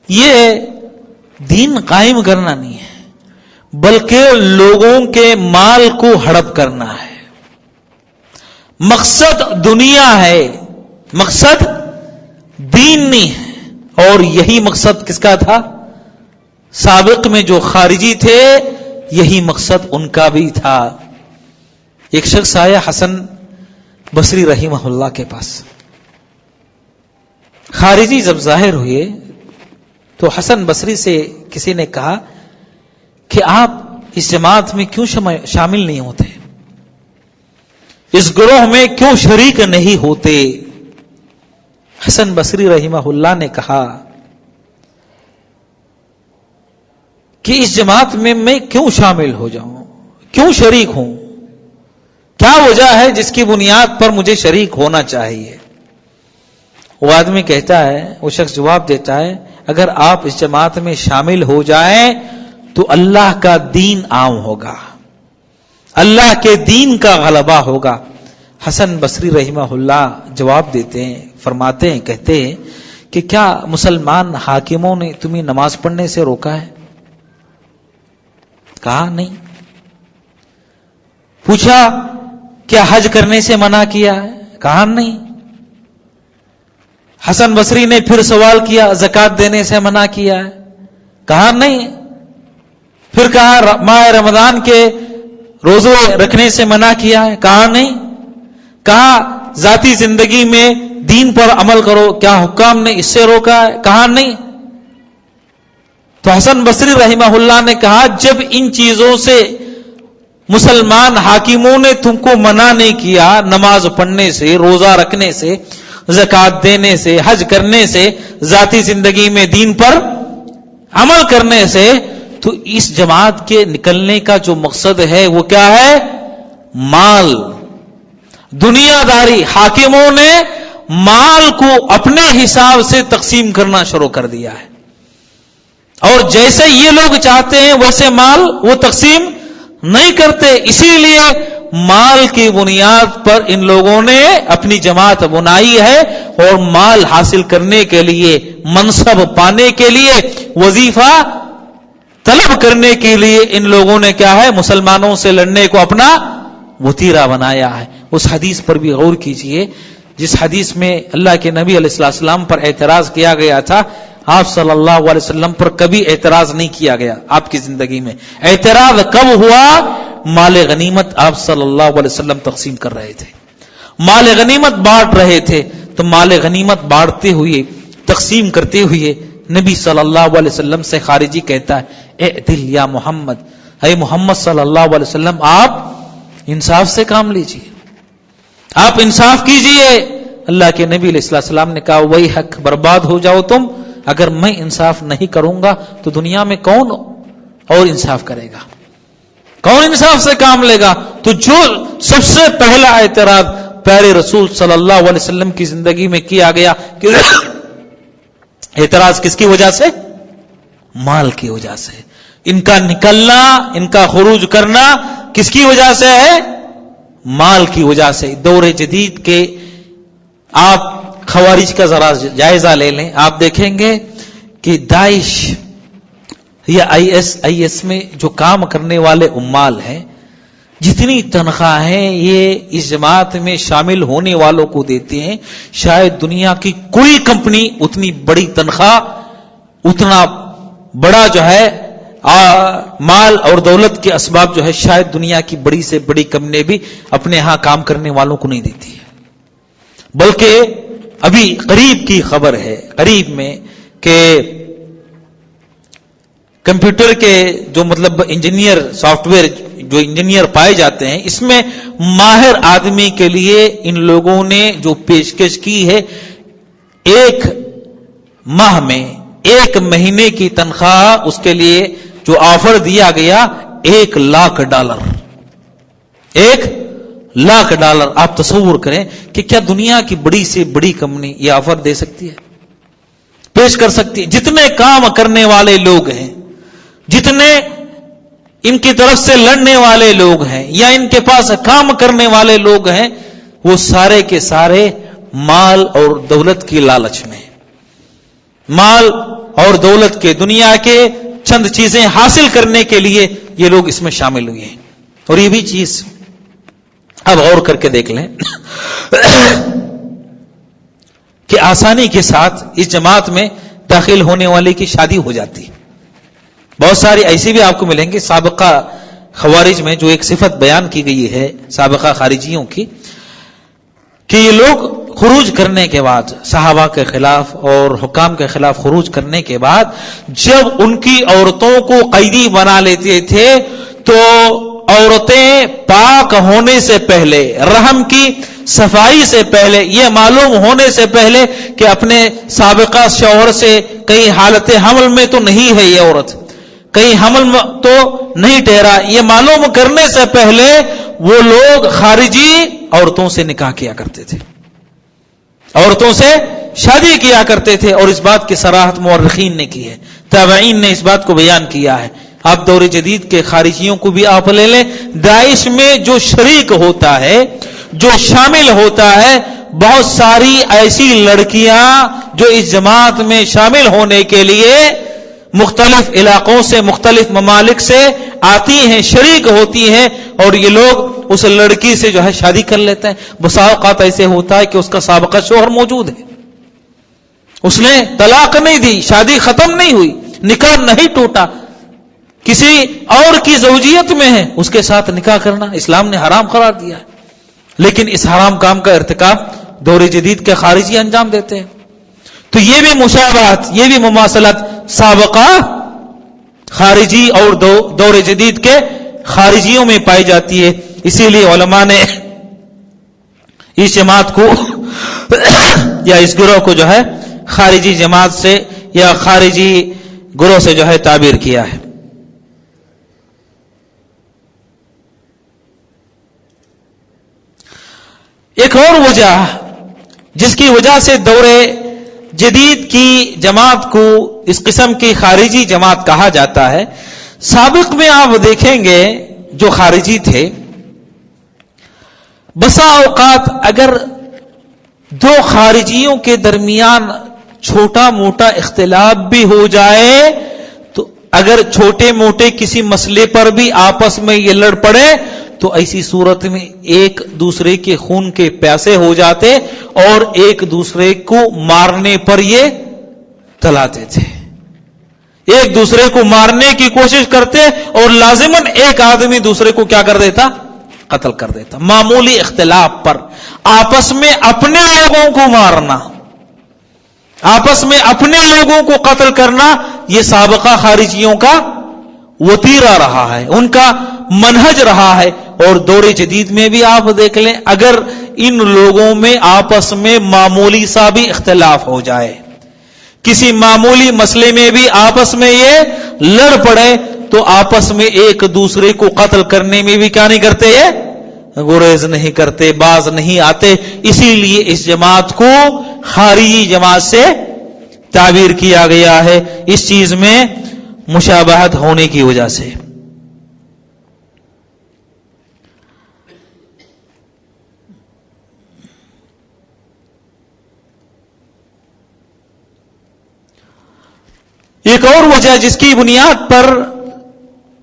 یہ دین قائم کرنا نہیں ہے بلکہ لوگوں کے مال کو ہڑپ کرنا ہے. مقصد دنیا ہے، مقصد دین نہیں ہے. اور یہی مقصد کس کا تھا؟ سابق میں جو خارجی تھے یہی مقصد ان کا بھی تھا. ایک شخص آیا حسن بصری رحمہ اللہ کے پاس. خارجی جب ظاہر ہوئے تو حسن بصری سے کسی نے کہا کہ آپ اس جماعت میں کیوں شامل نہیں ہوتے، اس گروہ میں کیوں شریک نہیں ہوتے؟ حسن بصری رحمہ اللہ نے کہا کہ اس جماعت میں میں کیوں شامل ہو جاؤں، کیوں شریک ہوں، کیا وجہ ہے جس کی بنیاد پر مجھے شریک ہونا چاہیے؟ وہ آدمی کہتا ہے، وہ شخص جواب دیتا ہے، اگر آپ اس جماعت میں شامل ہو جائیں تو اللہ کا دین عام ہوگا، اللہ کے دین کا غلبہ ہوگا. حسن بصری رحمہ اللہ جواب دیتے ہیں، فرماتے ہیں، کہتے ہیں کہ کیا مسلمان حاکموں نے تمہیں نماز پڑھنے سے روکا ہے؟ کہا نہیں. پوچھا کیا حج کرنے سے منع کیا ہے؟ کہا نہیں. حسن بصری نے پھر سوال کیا زکات دینے سے منع کیا ہے؟ کہا نہیں. پھر کہا ماہ رمضان کے روزے رکھنے سے منع کیا ہے؟ کہا نہیں. کہا ذاتی زندگی میں دین پر عمل کرو، کیا حکام نے اس سے روکا ہے؟ کہا نہیں. تو حسن بصری رحمہ اللہ نے کہا جب ان چیزوں سے مسلمان حاکموں نے تم کو منع نہیں کیا، نماز پڑھنے سے، روزہ رکھنے سے، زکات دینے سے، حج کرنے سے، ذاتی زندگی میں دین پر عمل کرنے سے، تو اس جماعت کے نکلنے کا جو مقصد ہے وہ کیا ہے؟ مال، دنیا داری. حاکموں نے مال کو اپنے حساب سے تقسیم کرنا شروع کر دیا ہے اور جیسے یہ لوگ چاہتے ہیں ویسے مال وہ تقسیم نہیں کرتے. اسی لیے مال کی بنیاد پر ان لوگوں نے اپنی جماعت بنائی ہے اور مال حاصل کرنے کے لیے، منصب پانے کے لیے، وظیفہ طلب کرنے کے لیے ان لوگوں نے کیا ہے؟ مسلمانوں سے لڑنے کو اپنا وتیرہ بنایا ہے. اس حدیث پر بھی غور کیجئے جس حدیث میں اللہ کے نبی علیہ السلام پر اعتراض کیا گیا تھا. آپ صلی اللہ علیہ وسلم پر کبھی اعتراض نہیں کیا گیا آپ کی زندگی میں. اعتراض کب ہوا؟ مال غنیمت آپ صلی اللہ علیہ وسلم تقسیم کر رہے تھے، مال غنیمت بانٹ رہے تھے. تو مال غنیمت بانٹتے ہوئے، تقسیم کرتے ہوئے نبی صلی اللہ علیہ وسلم سے خارجی کہتا ہے اعدل یا محمد، اے محمد صلی اللہ علیہ وسلم آپ انصاف سے کام لیجئے، آپ انصاف کیجئے. اللہ کے نبی علیہ السلام نے کہا وہی حق، برباد ہو جاؤ تم، اگر میں انصاف نہیں کروں گا تو دنیا میں کون اور انصاف کرے گا، کون انصاف سے کام لے گا؟ تو جو سب سے پہلا اعتراض پیارے رسول صلی اللہ علیہ وسلم کی زندگی میں کیا گیا کہ اعتراض کس کی وجہ سے؟ مال کی وجہ سے. ان کا نکلنا، ان کا خروج کرنا کس کی وجہ سے ہے؟ مال کی وجہ سے. دور جدید کے آپ خوارج کا ذرا جائزہ لے لیں، آپ دیکھیں گے کہ داعش یا آئی ایس میں جو کام کرنے والے عمال ہیں، جتنی تنخواہیں یہ اس جماعت میں شامل ہونے والوں کو دیتے ہیں، شاید دنیا کی کوئی کمپنی اتنی بڑی تنخواہ، اتنا بڑا جو ہے مال اور دولت کے اسباب جو ہے شاید دنیا کی بڑی سے بڑی کمپنی بھی اپنے ہاں کام کرنے والوں کو نہیں دیتی ہے. بلکہ ابھی قریب کی خبر ہے، قریب میں، کہ کمپیوٹر کے جو مطلب انجینئر، سافٹ ویئر جو انجینئر پائے جاتے ہیں، اس میں ماہر آدمی کے لیے ان لوگوں نے جو پیشکش کی ہے، 1 ماہ میں 1 مہینے کی تنخواہ اس کے لیے جو آفر دیا گیا $1,00,000، $1,00,000۔ آپ تصور کریں کہ کیا دنیا کی بڑی سے بڑی کمپنی یہ آفر دے سکتی ہے، پیش کر سکتی ہے؟ جتنے کام کرنے والے لوگ ہیں، جتنے ان کی طرف سے لڑنے والے لوگ ہیں یا ان کے پاس کام کرنے والے لوگ ہیں، وہ سارے کے سارے مال اور دولت کی لالچ میں، مال اور دولت کے، دنیا کے چند چیزیں حاصل کرنے کے لیے یہ لوگ اس میں شامل ہوئے ہیں۔ اور یہ بھی چیز اب غور کر کے دیکھ لیں کہ آسانی کے ساتھ اس جماعت میں داخل ہونے والے کی شادی ہو جاتی ہے۔ بہت ساری ایسی بھی آپ کو ملیں گے سابقہ خوارج میں، جو ایک صفت بیان کی گئی ہے سابقہ خارجیوں کی، کہ یہ لوگ خروج کرنے کے بعد، صحابہ کے خلاف اور حکام کے خلاف خروج کرنے کے بعد، جب ان کی عورتوں کو قیدی بنا لیتے تھے تو عورتیں پاک ہونے سے پہلے، رحم کی صفائی سے پہلے، یہ معلوم ہونے سے پہلے کہ اپنے سابقہ شوہر سے کہیں حالت حمل میں تو نہیں ہے یہ عورت، کہیں حمل تو نہیں ٹھہرا، یہ معلوم کرنے سے پہلے وہ لوگ خارجی عورتوں سے نکاح کیا کرتے تھے، عورتوں سے شادی کیا کرتے تھے۔ اور اس بات کی صراحت مورخین نے کی ہے، تابعین نے اس بات کو بیان کیا ہے۔ آپ دور جدید کے خارجیوں کو بھی آپ لے لیں، داعش میں جو شریک ہوتا ہے، جو شامل ہوتا ہے، بہت ساری ایسی لڑکیاں جو اس جماعت میں شامل ہونے کے لیے مختلف علاقوں سے، مختلف ممالک سے آتی ہیں، شریک ہوتی ہیں، اور یہ لوگ اس لڑکی سے جو ہے شادی کر لیتے ہیں۔ بسا اوقات ایسے ہوتا ہے کہ اس کا سابقہ شوہر موجود ہے، اس نے طلاق نہیں دی، شادی ختم نہیں ہوئی، نکاح نہیں ٹوٹا، کسی اور کی زوجیت میں ہے، اس کے ساتھ نکاح کرنا اسلام نے حرام قرار دیا ہے۔ لیکن اس حرام کام کا ارتکاب دور جدید کے خارجی انجام دیتے ہیں۔ تو یہ بھی مشابہت، یہ بھی مماثلت سابقہ خارجی اور دور جدید کے خارجیوں میں پائی جاتی ہے۔ اسی لیے علماء نے اس جماعت کو یا اس گروہ کو جو ہے خارجی جماعت سے یا خارجی گروہ سے جو ہے تعبیر کیا ہے۔ ایک اور وجہ جس کی وجہ سے دور جدید کی جماعت کو اس قسم کی خارجی جماعت کہا جاتا ہے، سابق میں آپ دیکھیں گے جو خارجی تھے، بسا اوقات اگر 2 خارجیوں کے درمیان چھوٹا موٹا اختلاف بھی ہو جائے، تو اگر چھوٹے موٹے کسی مسئلے پر بھی آپس میں یہ لڑ پڑے، تو ایسی صورت میں ایک دوسرے کے خون کے پیاسے ہو جاتے اور ایک دوسرے کو مارنے پر یہ تلاتے تھے، ایک دوسرے کو مارنے کی کوشش کرتے اور لازماً ایک آدمی دوسرے کو کیا کر دیتا؟ قتل کر دیتا۔ معمولی اختلاف پر آپس میں اپنے لوگوں کو مارنا، آپس میں اپنے لوگوں کو قتل کرنا، یہ سابقہ خارجیوں کا وتیرہ رہا ہے، ان کا منہج رہا ہے۔ اور دور جدید میں بھی آپ دیکھ لیں، اگر ان لوگوں میں آپس میں معمولی سا بھی اختلاف ہو جائے، کسی معمولی مسئلے میں بھی آپس میں یہ لڑ پڑے، تو آپس میں ایک دوسرے کو قتل کرنے میں بھی کیا نہیں کرتے، یہ گریز نہیں کرتے، باز نہیں آتے۔ اسی لیے اس جماعت کو خارجی جماعت سے تعبیر کیا گیا ہے، اس چیز میں مشابہت ہونے کی وجہ سے۔ ایک اور وجہ جس کی بنیاد پر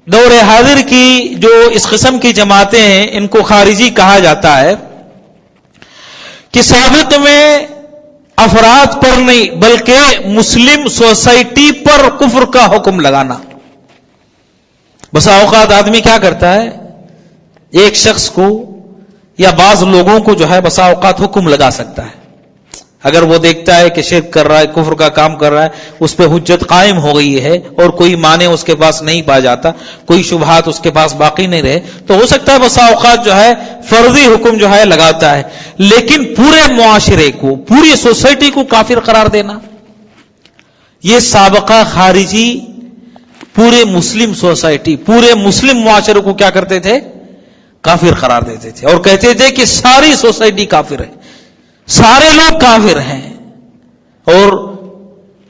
دور حاضر کی جو اس قسم کی جماعتیں ہیں ان کو خارجی کہا جاتا ہے، کہ سابق میں افراد پر نہیں بلکہ مسلم سوسائٹی پر کفر کا حکم لگانا۔ بسا اوقات آدمی کیا کرتا ہے، ایک شخص کو یا بعض لوگوں کو جو ہے بسا اوقات حکم لگا سکتا ہے، اگر وہ دیکھتا ہے کہ شرک کر رہا ہے، کفر کا کام کر رہا ہے، اس پہ حجت قائم ہو گئی ہے اور کوئی معنی اس کے پاس نہیں پا جاتا، کوئی شبہات اس کے پاس باقی نہیں رہے، تو ہو سکتا ہے بسا اوقات جو ہے فرضی حکم جو ہے لگاتا ہے، لیکن پورے معاشرے کو، پوری سوسائٹی کو کافر قرار دینا، یہ سابقہ خارجی پورے مسلم سوسائٹی، پورے مسلم معاشرے کو کیا کرتے تھے؟ کافر قرار دیتے تھے، اور کہتے تھے کہ ساری سوسائٹی کافر ہے، سارے لوگ کافر ہیں۔ اور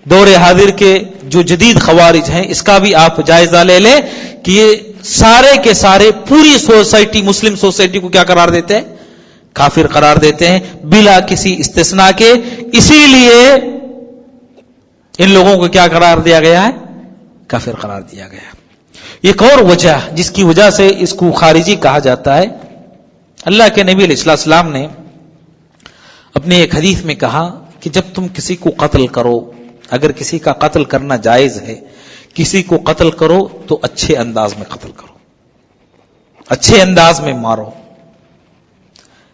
دور حاضر کے جو جدید خوارج ہیں، اس کا بھی آپ جائزہ لے لیں کہ یہ سارے کے سارے پوری سوسائٹی، مسلم سوسائٹی کو کیا قرار دیتے ہیں؟ کافر قرار دیتے ہیں، بلا کسی استثناء کے۔ اسی لیے ان لوگوں کو کیا قرار دیا گیا ہے؟ کافر قرار دیا گیا۔ ایک اور وجہ جس کی وجہ سے اس کو خارجی کہا جاتا ہے، اللہ کے نبی علیہ السلام نے اپنے ایک حدیث میں کہا کہ جب تم کسی کو قتل کرو، اگر کسی کا قتل کرنا جائز ہے، کسی کو قتل کرو تو اچھے انداز میں قتل کرو، اچھے انداز میں مارو،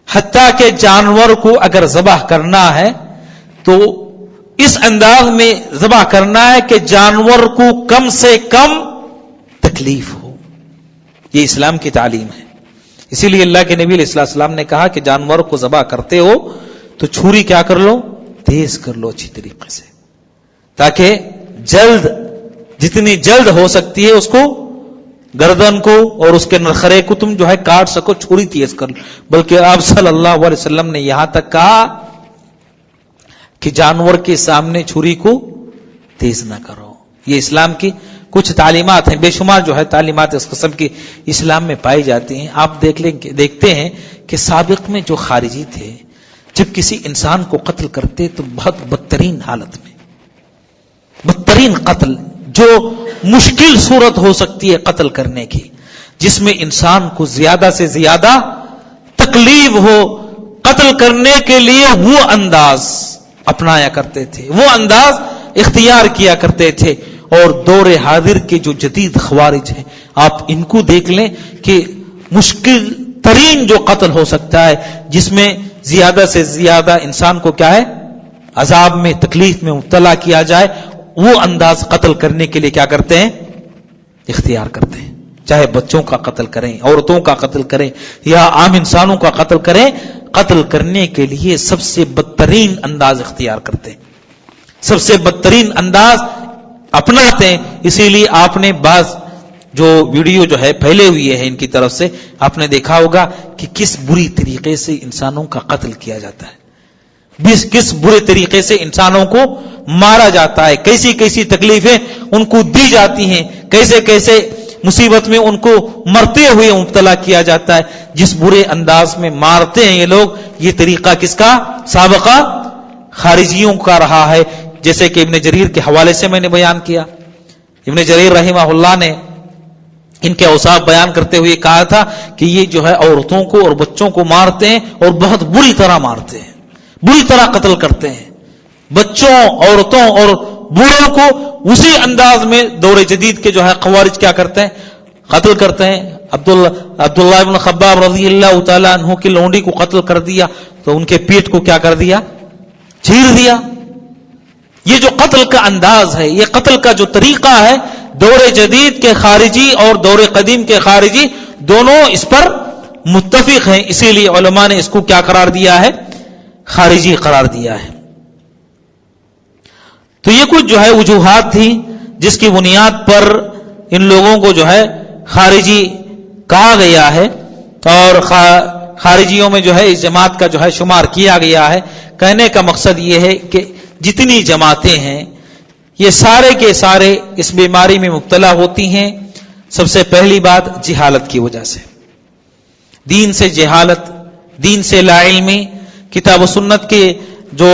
حتیٰ کہ جانور کو اگر ذبح کرنا ہے تو اس انداز میں ذبح کرنا ہے کہ جانور کو کم سے کم تکلیف ہو۔ یہ اسلام کی تعلیم ہے۔ اسی لیے اللہ کے نبی علیہ السلام نے کہا کہ جانور کو ذبح کرتے ہو تو چھری کیا کر لو؟ تیز کر لو اچھی طریقے سے، تاکہ جتنی جلد ہو سکتی ہے اس کو، گردن کو اور اس کے نرخرے کو تم جو ہے کاٹ سکو، چھری تیز کر لو۔ بلکہ آپ صلی اللہ علیہ وسلم نے یہاں تک کہا کہ جانور کے سامنے چھری کو تیز نہ کرو۔ یہ اسلام کی کچھ تعلیمات ہیں، بے شمار جو ہے تعلیمات اس قسم کی اسلام میں پائی جاتی ہیں۔ آپ دیکھتے ہیں کہ سابق میں جو خارجی تھے، جب کسی انسان کو قتل کرتے تو بہت بدترین حالت میں، بدترین قتل، جو مشکل صورت ہو سکتی ہے قتل کرنے کی، جس میں انسان کو زیادہ سے زیادہ تکلیف ہو، قتل کرنے کے لیے وہ انداز اپنایا کرتے تھے، وہ انداز اختیار کیا کرتے تھے۔ اور دور حاضر کے جو جدید خوارج ہیں، آپ ان کو دیکھ لیں کہ مشکل ترین جو قتل ہو سکتا ہے، جس میں زیادہ سے زیادہ انسان کو کیا ہے؟ عذاب میں، تکلیف میں مبتلا کیا جائے، وہ انداز قتل کرنے کے لیے کیا کرتے ہیں؟ اختیار کرتے ہیں۔ چاہے بچوں کا قتل کریں، عورتوں کا قتل کریں، یا عام انسانوں کا قتل کریں، قتل کرنے کے لیے سب سے بدترین انداز اختیار کرتے ہیں، سب سے بدترین انداز اپناتے ہیں۔ اسی لیے آپ نے بعض جو ویڈیو جو ہے پھیلے ہوئے ہیں ان کی طرف سے، آپ نے دیکھا ہوگا کہ کس بری طریقے سے انسانوں کا قتل کیا جاتا ہے، کس برے طریقے سے انسانوں کو مارا جاتا ہے، کیسی کیسی تکلیفیں ان کو دی جاتی ہیں، کیسے کیسے مصیبت میں ان کو مرتے ہوئے مبتلا کیا جاتا ہے، جس برے انداز میں مارتے ہیں یہ لوگ۔ یہ طریقہ کس کا؟ سابقہ خارجیوں کا رہا ہے، جیسے کہ ابن جریر کے حوالے سے میں نے بیان کیا۔ ابن جریر رحمہ اللہ نے ان کے اوصاف بیان کرتے ہوئے کہا تھا کہ یہ جو ہے عورتوں کو اور بچوں کو مارتے ہیں، اور بہت بری طرح مارتے ہیں، بری طرح قتل کرتے ہیں، بچوں، عورتوں اور بوڑھوں کو اسی انداز میں دور جدید کے جو ہے خوارج کیا کرتے ہیں؟ قتل کرتے ہیں۔ عبداللہ ابن خباب رضی اللہ تعالیٰ عنہ کی لونڈی کو قتل کر دیا تو ان کے پیٹ کو کیا کر دیا؟ چیر دیا۔ یہ جو قتل کا انداز ہے، یہ قتل کا جو طریقہ ہے، دور جدید کے خارجی اور دور قدیم کے خارجی دونوں اس پر متفق ہیں۔ اسی لیے علماء نے اس کو کیا قرار دیا ہے؟ خارجی قرار دیا ہے۔ تو یہ کچھ جو ہے وجوہات تھی جس کی بنیاد پر ان لوگوں کو جو ہے خارجی کہا گیا ہے، اور خارجیوں میں جو ہے اس جماعت کا جو ہے شمار کیا گیا ہے۔ کہنے کا مقصد یہ ہے کہ جتنی جماعتیں ہیں یہ سارے کے سارے اس بیماری میں مبتلا ہوتی ہیں۔ سب سے پہلی بات جہالت کی وجہ سے، دین سے جہالت، دین سے لا علمی، کتاب و سنت کے جو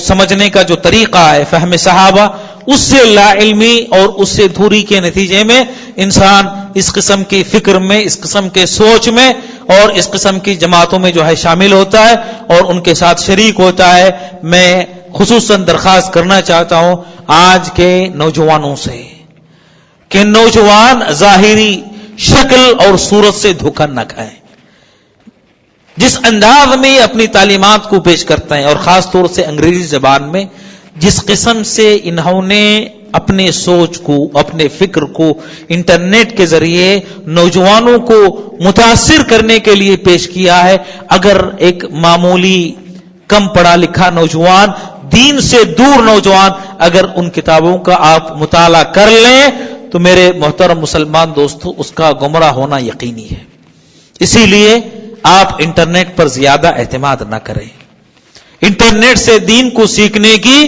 سمجھنے کا جو طریقہ ہے، فہم صحابہ، اس سے لا علمی اور اس سے دوری کے نتیجے میں انسان اس قسم کی فکر میں، اس قسم کے سوچ میں اور اس قسم کی جماعتوں میں جو ہے شامل ہوتا ہے اور ان کے ساتھ شریک ہوتا ہے۔ میں خصوصاً درخواست کرنا چاہتا ہوں آج کے نوجوانوں سے کہ نوجوان ظاہری شکل اور صورت سے دھوکہ نہ کھائیں۔ جس انداز میں اپنی تعلیمات کو پیش کرتے ہیں اور خاص طور سے انگریزی زبان میں جس قسم سے انہوں نے اپنے سوچ کو اپنے فکر کو انٹرنیٹ کے ذریعے نوجوانوں کو متاثر کرنے کے لیے پیش کیا ہے، اگر ایک معمولی کم پڑھا لکھا نوجوان دین سے دور نوجوان اگر ان کتابوں کا آپ مطالعہ کر لیں تو میرے محترم مسلمان دوستو اس کا گمراہ ہونا یقینی ہے۔ اسی لیے آپ انٹرنیٹ پر زیادہ اعتماد نہ کریں، انٹرنیٹ سے دین کو سیکھنے کی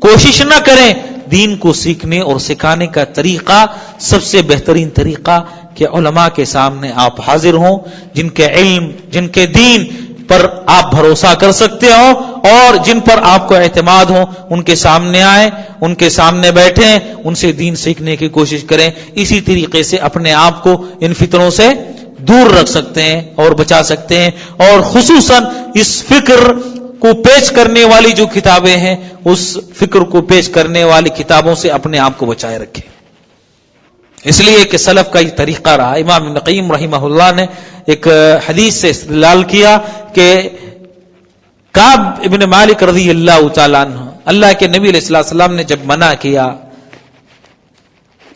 کوشش نہ کریں۔ دین کو سیکھنے اور سکھانے کا طریقہ سب سے بہترین طریقہ کہ علماء کے سامنے آپ حاضر ہوں، جن کے علم جن کے دین پر آپ بھروسہ کر سکتے ہو اور جن پر آپ کو اعتماد ہو، ان کے سامنے آئیں، ان کے سامنے بیٹھیں، ان سے دین سیکھنے کی کوشش کریں۔ اسی طریقے سے اپنے آپ کو ان فتنوں سے دور رکھ سکتے ہیں اور بچا سکتے ہیں، اور خصوصاً اس فکر کو پیش کرنے والی جو کتابیں ہیں اس فکر کو پیش کرنے والی کتابوں سے اپنے آپ کو بچائے رکھیں۔ اس لیے کہ سلف کا یہ طریقہ رہا۔ امام ابن قیم رحمہ اللہ نے ایک حدیث سے استدلال کیا کہ کعب ابن مالک رضی اللہ تعالیٰ عنہ، اللہ کے نبی علیہ السلام نے جب منع کیا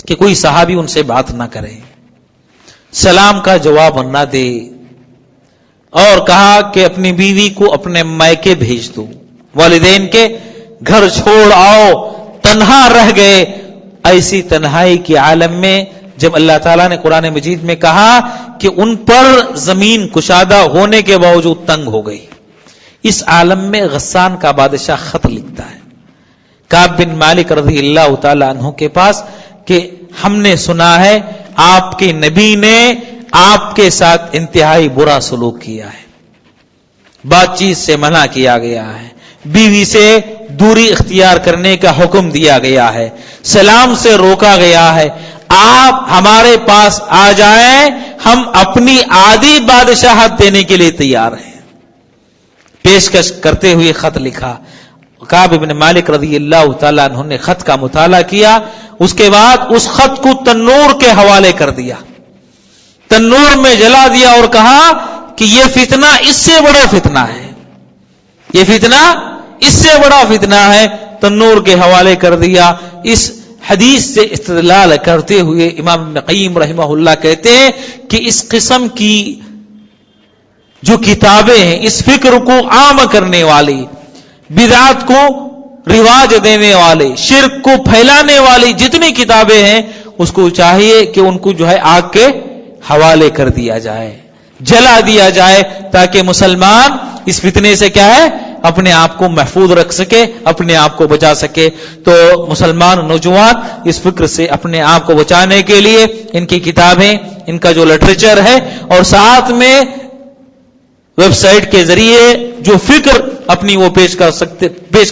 کہ کوئی صحابی ان سے بات نہ کرے، سلام کا جواب نہ دے، اور کہا کہ اپنی بیوی کو اپنے مائکے بھیج دو، والدین کے گھر چھوڑ آؤ، تنہا رہ گئے۔ ایسی تنہائی کے عالم میں جب اللہ تعالیٰ نے قرآن مجید میں کہا کہ ان پر زمین کشادہ ہونے کے باوجود تنگ ہو گئی، اس عالم میں غسان کا بادشاہ خط لکھتا ہے کعب بن مالک رضی اللہ تعالی عنہ کے پاس کہ ہم نے سنا ہے آپ کے نبی نے آپ کے ساتھ انتہائی برا سلوک کیا ہے، بات چیت سے منع کیا گیا ہے، بیوی سے دوری اختیار کرنے کا حکم دیا گیا ہے، سلام سے روکا گیا ہے، آپ ہمارے پاس آ جائیں، ہم اپنی آدھی بادشاہت دینے کے لیے تیار ہیں۔ پیشکش کرتے ہوئے خط لکھا۔ کعب بن مالک رضی اللہ تعالیٰ عنہ نے خط کا مطالعہ کیا، اس کے بعد اس خط کو تنور کے حوالے کر دیا، تنور میں جلا دیا اور کہا کہ یہ فتنہ اس سے بڑا فتنہ ہے، یہ فتنہ اس سے بڑا فتنہ ہے، تنور کے حوالے کر دیا۔ اس حدیث سے استدلال کرتے ہوئے امام ابن قیم رحمہ اللہ کہتے ہیں کہ اس قسم کی جو کتابیں ہیں، اس فکر کو عام کرنے والی، بدعات کو رواج دینے والے، شرک کو پھیلانے والی جتنی کتابیں ہیں اس کو چاہیے کہ ان کو جو ہے آگ کے حوالے کر دیا جائے، جلا دیا جائے، تاکہ مسلمان اس فتنے سے کیا ہے اپنے آپ کو محفوظ رکھ سکے، اپنے آپ کو بچا سکے۔ تو مسلمان نوجوان اس فکر سے اپنے آپ کو بچانے کے لیے ان کی کتابیں، ان کا جو لٹریچر ہے، اور ساتھ میں ویب سائٹ کے ذریعے جو فکر اپنی وہ پیش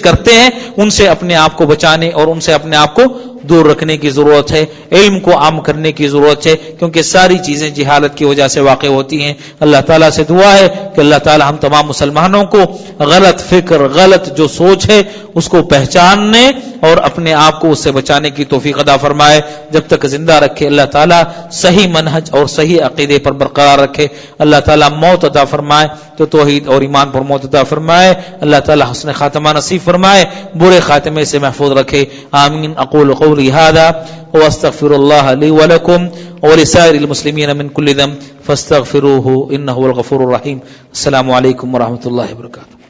کرتے ہیں، ان سے اپنے آپ کو بچانے اور ان سے اپنے آپ کو دور رکھنے کی ضرورت ہے، علم کو عام کرنے کی ضرورت ہے، کیونکہ ساری چیزیں جہالت کی وجہ سے واقع ہوتی ہیں۔ اللہ تعالیٰ سے دعا ہے کہ اللہ تعالیٰ ہم تمام مسلمانوں کو غلط فکر، غلط جو سوچ ہے اس کو پہچاننے اور اپنے آپ کو اس سے بچانے کی توفیق عطا فرمائے۔ جب تک زندہ رکھے اللہ تعالیٰ صحیح منہج اور صحیح عقیدے پر برقرار رکھے، اللہ تعالیٰ موت عطا فرمائے تو توحید اور ایمان پر موت عطا فرمائے، اللہ تعالیٰ حسن خاتمہ نصیب فرمائے، برے خاتمے سے محفوظ رکھے۔ آمین۔ اقول قولی هذا واستغفر الله لي ولكم ولسائر المسلمين من كل ذنب فاستغفروه انه هو الغفور الرحيم۔ السلام علیکم ورحمۃ اللہ وبرکاتہ۔